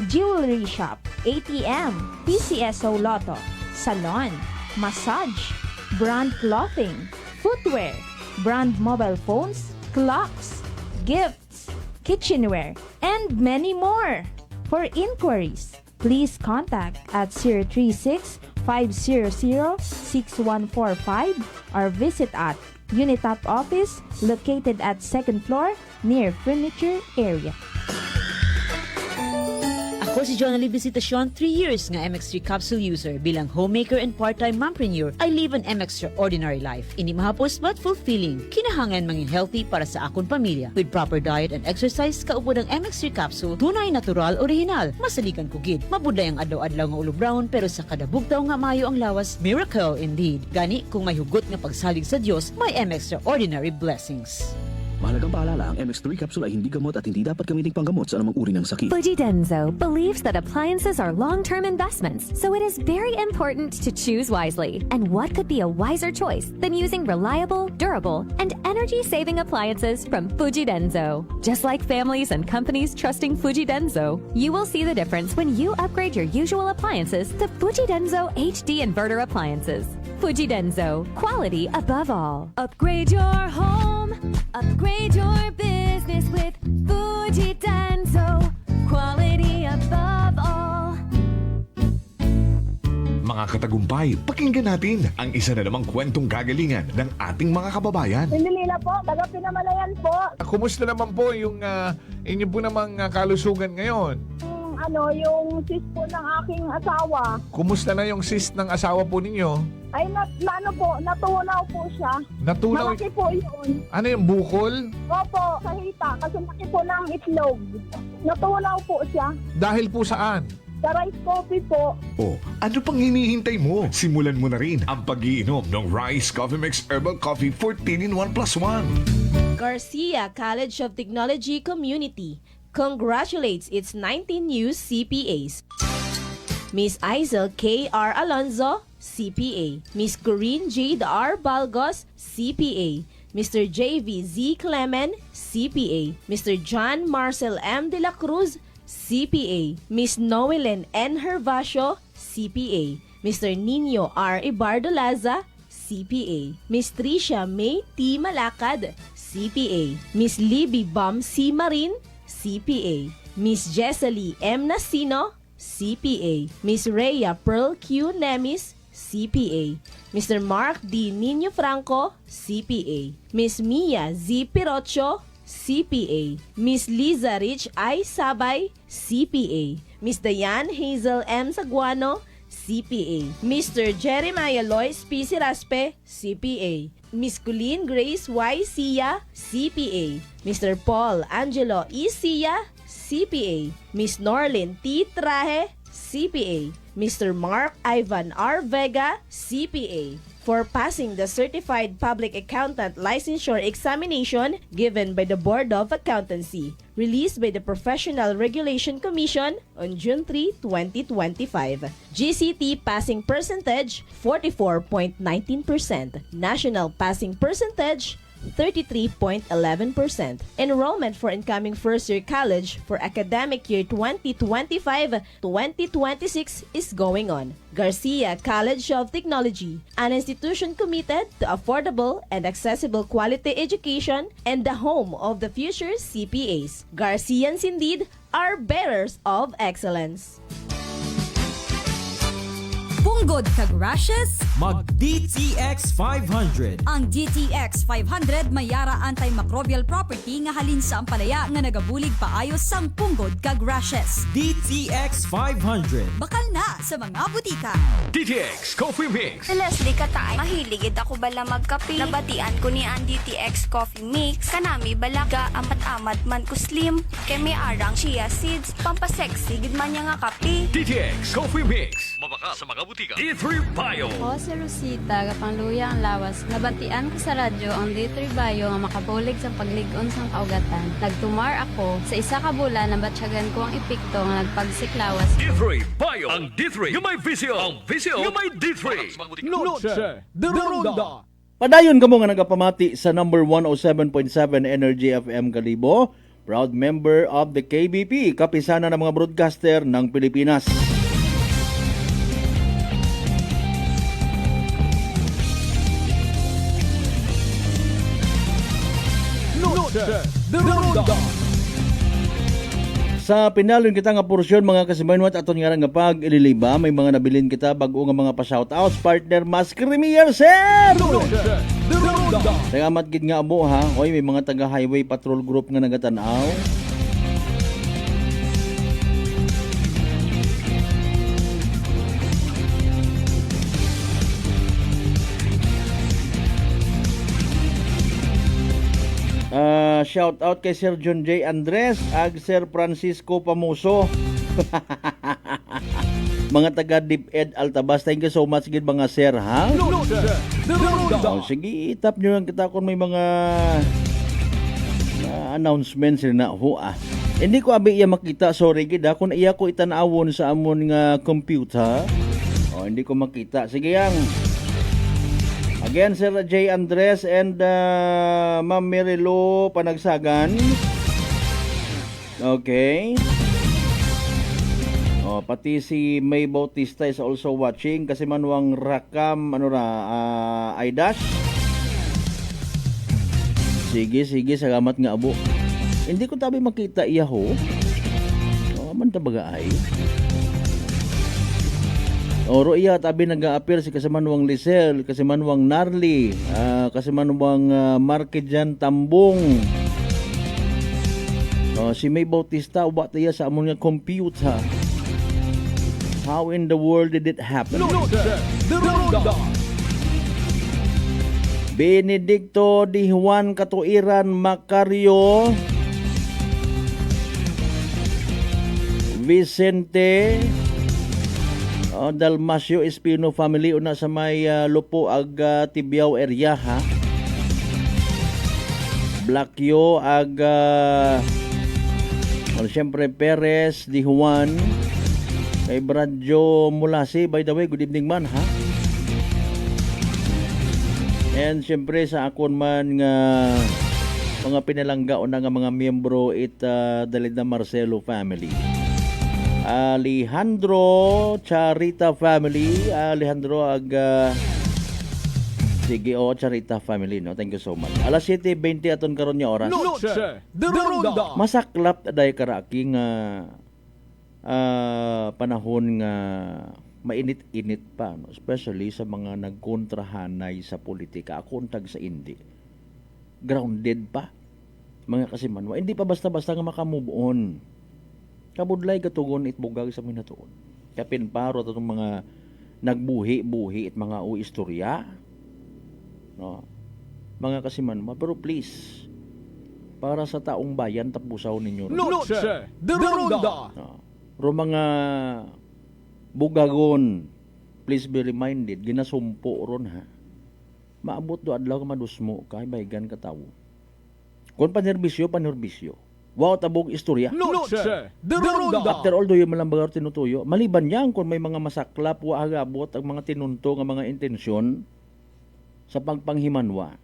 jewelry shop, ATM, PCSO Lotto, salon, massage, brand clothing, footwear, brand mobile phones, clocks, gifts, kitchenware, and many more. For inquiries, please contact at 036-500-6145 or visit at Unitop office located at 2nd floor near furniture area. Ako si Jonali Visitacion, 3 years nga MX3 capsule user. Bilang homemaker and part-time mompreneur, I live an extraordinary life. Ini mahapos but fulfilling. Kinahangan mangin healthy para sa akong pamilya. With proper diet and exercise, kaupod ang MX3 capsule, tunay, natural, original. Masaligan ko gid. Mabuday ang adlaw-adlaw nga ulo brown, pero sa kada bugtaw nga mayo ang lawas, miracle indeed. Gani, kung may hugot nga pagsalig sa Dios, may extraordinary blessings. Mahalagang paalala, ang MX3 capsule ay hindi gamot at hindi dapat gamitin panggamot sa anumang uri ng sakit. Fujidenzo believes that appliances are long-term investments, so it is very important to choose wisely. And what could be a wiser choice than using reliable, durable, and energy-saving appliances from Fujidenzo? Just like families and companies trusting Fujidenzo, you will see the difference when you upgrade your usual appliances to Fujidenzo HD inverter appliances. Fujidenzo, quality above all. Upgrade your home, upgrade your business with Fujidenzo, quality above all. Mga katagumpay, pakinggan natin ang isa na namang kwentong kagalingan ng ating mga kababayan. Pindilila po, taga Pinamalayan po. Kumusta naman po yung inyo po namang kalusugan ngayon? Yung sis po ng aking asawa. Kumusta na yung sis ng asawa po ninyo? Ay, natunaw po siya. Natunaw? Malaki po yun. Ano yung bukol? Opo, sa hita. Kasi laki po ng itlog. Natunaw po siya. Dahil po saan? Sa rice coffee po. Oh, ano pang hinihintay mo? Simulan mo na rin ang pag-iinom ng Rice Coffee Mix Herbal Coffee 14 in 1 plus 1. Garcia College of Technology Community congratulates its 19 new CPAs. Miss Isel K.R. Alonzo, CPA. Miss Corinne J. R. Balgos, CPA. Mr. J.V. Z. Clemen, CPA. Mr. John Marcel M. De La Cruz, CPA. Miss Noelen N. Hervasio, CPA. Mr. Nino R. Ibardolaza, CPA. Miss Tricia May T. Malakad, CPA. Miss Libby Bam C. Marin, CPA. Miss Jesselie M. Nasino, CPA. Miss Rhea Pearl Q. Nemis, CPA. Mr. Mark D. Nino Franco, CPA. Miss Mia Z. Pirocho, CPA. Miss Liza Rich I. Sabay, CPA. Miss Diane Hazel M. Saguano, CPA. Mr. Jeremiah Lois P. Siraspe, CPA. Miss Colleen Grace Y. Sia, CPA. Mr. Paul Angelo E. Sia, CPA. Miss Norlin T. Trahe, CPA. Mr. Mark Ivan R. Vega, CPA. For passing the Certified Public Accountant Licensure Examination given by the Board of Accountancy, released by the Professional Regulation Commission on June 3, 2025. GCT passing percentage 44.19%. National passing percentage 33.11%. Enrollment for incoming first-year college for academic year 2025-2026 is going on. Garcia College of Technology, an institution committed to affordable and accessible quality education and the home of the future CPAs. Garcians indeed are bearers of excellence. Punggod kag rashes? Mag DTX 500. Ang DTX 500 may yara antimicrobial property nga halin sa ampalaya nga nagabulig paayos sang punggod kag rashes. DTX 500. Bakal na sa mga butika. DTX Coffee Mix. Leslie Katay, mahiligid ako bala magkape. Nabatian ko ni ang DTX Coffee Mix. Kanami balaga amat-amat man ko slim. Kay may arang chia seeds. Pampasexy gid man niya nga kape. DTX Coffee Mix. Mabaka sa mga butika. D3 Bio. Ako si Rosita, kapangluya ang lawas. Nabatian ko sa radyo ang D3 Bio nga makabulig sa pagligon sang kaugatan. Nagtumar ako sa isa ka bulan na batsyagan ko ang epekto nga nagpagsiklawas. D3 Bio. Ang D3 yung may visyo. Ang visyo yung may D3. Noche de Ronda. Padayon kamo nga nagapamati sa number 107.7 Energy FM Kalibo. Proud member of the KBP, kapisanan ng mga broadcaster ng Pilipinas. Sa pinalon kita nga porsyon mga kasimanwat aton nga nga pag ililiba may mga nabilin kita bag-o nga mga pa-shoutouts partner Mas Cremier sir. Salamat gid nga amo ha. Oy may mga taga highway patrol group nga nagatanaw. Shout out kay Sir John J. Andres ag Sir Francisco Pamuso. Mga taga DepEd Altabas, thank you so much gid mga sir ha. Sige itap nyo lang kita kung may mga announcements na ho ah. Hindi ko abi iya makita, sorry gid kung iya ko itanawon sa amon nga computer. Hindi ko makita. Sige yang. Again, Sir J. Andres and Ma'am Marilo Panagsagan. Okay. Pati si May Bautista is also watching. Kasi manuang Rakam, Aidash. Sige, salamat nga abo. Hindi ko tabi makita iya ho. Man tabaga ay. Oro iya tabi nag-a-appear si Kasimanwang Lisel, Kasimanwang Narli, Kasimanwang Marquejan Tambong. Si May Bautista uba tayo sa amon nga computer. How in the world did it happen? Benedicto Di Juan Katuiran Macario, Vicente Dalmasio Espino family una sa may Lupo ag Tibiao area ha. Blackyo ag siyempre Perez Di Juan kay Bradjo Mulasi, by the way good evening man ha. And siyempre sa akon man nga mga pinalangga una nga mga miyembro it Dalida Marcelo family. Alejandro Charita family. Alejandro sige, Charita family, no? Thank you so much. Alas 7:20 aton karon nga oras. Noche de Ronda. Masaklap aday karaki nga panahon nga mainit-init pa, no? Especially sa mga nagkontrahanay sa politika. Ako untag sa hindi. Grounded pa. Mga kasimanwa. Hindi pa basta-basta nga makamove on. Kabudlay katugon itbugag sa minatuon. Kapin paro itong mga nagbuhi-buhi at mga istorya. No? Mga kasimanwa. Pero please, para sa taong bayan, tapusaw ninyo. Noche de Ronda. No? Pero mga bugagon, please be reminded, ginasumpo ron ha. Maabot do adlaw ka madusmo, kay baygan ka tawo. Kung panerbisyo. Wow, tabog istorya. Noche de Ronda. After all, doyo malambagar tinutuyo. Maliban yan, kung may mga masaklap, agabot ang mga tinunto ng mga intensyon sa pagpanghimanwa.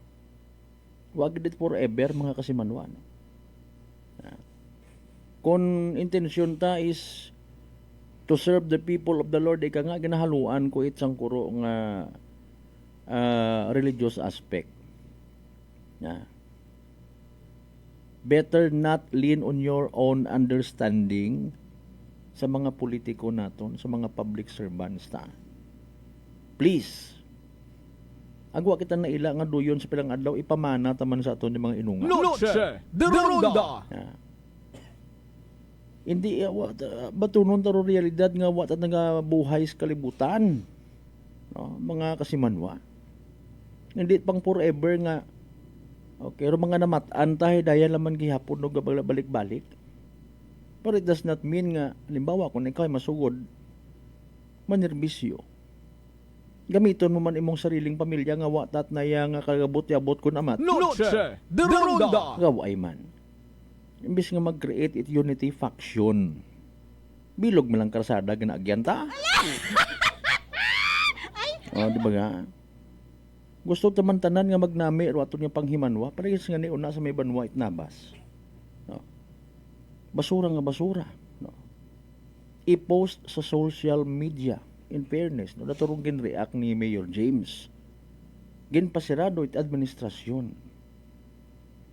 Wag dit forever, mga kasimanwa. No? Kung intensyon ta is to serve the people of the Lord, ika nga ginahaluan ko itsang kuro nga religious aspect. Better not lean on your own understanding sa mga politiko naton, sa mga public servants ta. Please, agwa kita na ila nga duyon sa pilang adlaw, ipamana taman sa aton yung mga inunga. Noche de Ronda. Hindi batunon taro realidad nga wat at nga buhay sa kalibutan. No, mga kasimanwa. Hindi pang forever nga okay, pero mga namatan tayo dayan laman gihapon no balik-balik. But it does not mean nga halimbawa kung ikaw ay masugod manerbisyo. Gamiton mo man imong sariling pamilya nga watat na yang kagabot-yabot kun amat. Noche de Ronda. Gaway man. Imbis nga mag-create it unity faction. Bilog mo lang karsada ginaagyan ta. Di ba nga? Gusto taman tanan nga magnami o aton nga panghimanwa, parehas nga ni una sa may banwa itnabas. No? Basura nga basura. No? I-post sa social media. In fairness, no, naturong gin-react ni Mayor James. Ginpasirado it administrasyon.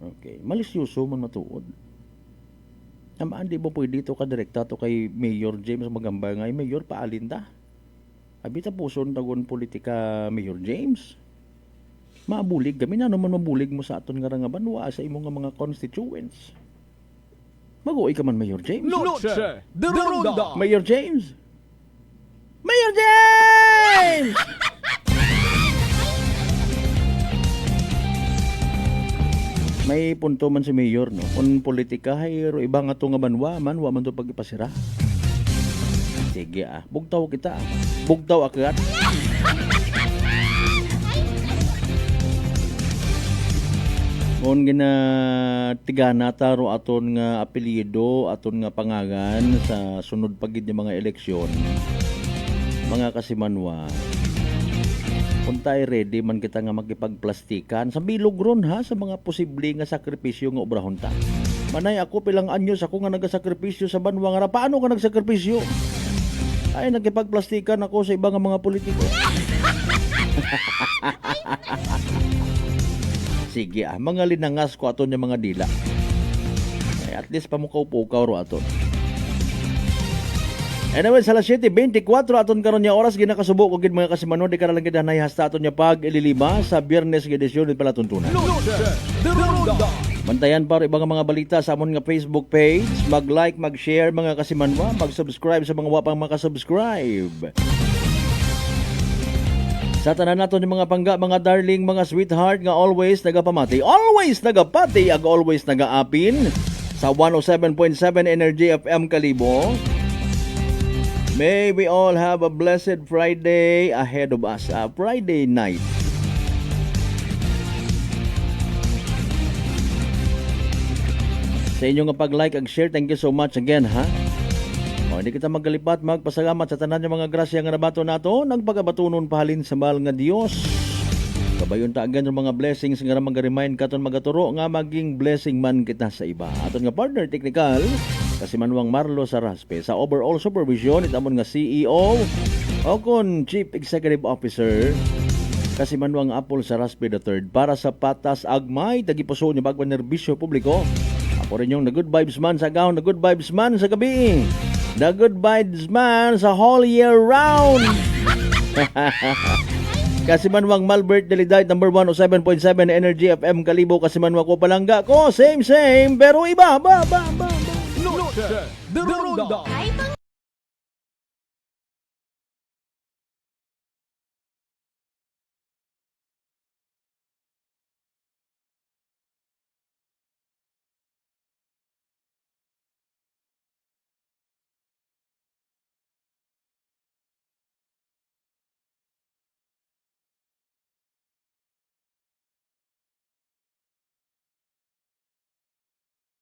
Okay, malisyoso man matuod. Namaan di ba pwede ito kadirekta to kay Mayor James magamba nga, Mayor paalin ta. Abi ta puson tagon politika Mayor James. Maabulig kami na naman mabulig mo sa aton nga nga banwa sa imong nga mga constituents. Mag-uwi ka man Mayor James. Noche de Ronda. Mayor James. Mayor James! May punto man si Mayor, no? Kung politika, hayro iba nga ito nga banwa man ito pag-ipasira. Sige bugtaw kita. Bugtaw akat. Kung tigana taro aton nga apelyido, aton nga pangagan sa sunod pagid ng mga eleksyon, mga kasimanwa, kung tayo ready man kita nga magipagplastikan sa bilog ron ha, sa mga posible nga sakripisyo nga obrahon ta. Manay ako pilang anyos ako nga nagasakripisyo sa banwa nga paano ka nagsakripisyo? Ay nagkipagplastikan ako sa ibang mga politiko. Sige mga linangas ko aton yung mga dila. Ay, at least pamukaw-pukaw ro aton. Anyway, sa alas 7:24 aton karon nya oras ginakasubo ko gid mga kasimanwa di karalang gid hanay hasta aton nya pag ililima sa Biyernes nga edisyon pala tuntunan. Bantayan para ibang mga balita sa amon nga Facebook page, mag-like, mag-share mga kasimanwa, mag-subscribe sa mga wapang maka-subscribe. Sa tanan naton yung mga pangga, mga darling, mga sweetheart nga always nagapamati, always nagapati, ag always nagaapin sa 107.7 Energy FM Kalibo. May we all have a blessed Friday ahead of us. Friday night. Sa inyong pag-like and share, thank you so much again, ha? Hindi kita magkalipat, magpasalamat sa tanan ng mga grasya nga nabato nato, nagpagabatunon pahalin sa mahal nga Dios. Kabayon ta again yung mga blessings nga mag-remind katon magaturo nga maging blessing man kita sa iba. Aton nga partner technical, kasi Manuang Marlo Saraspe sa overall supervision itamon nga CEO o kon Chief Executive Officer kasi Manuang Apple Saraspe III para sa patas agmay tagipuso niya bagong nerbisyo publiko. Ako rin yung The Good Vibes Man sa gahon, The Good Vibes Man sa gabi, The Good Vibes Man sa whole year round. Kasi Manuang Malbert Deliday number 107.7 Energy FM Kalibo kasi Manuang ko palangga ko same pero iba ba. Noche de Ronda.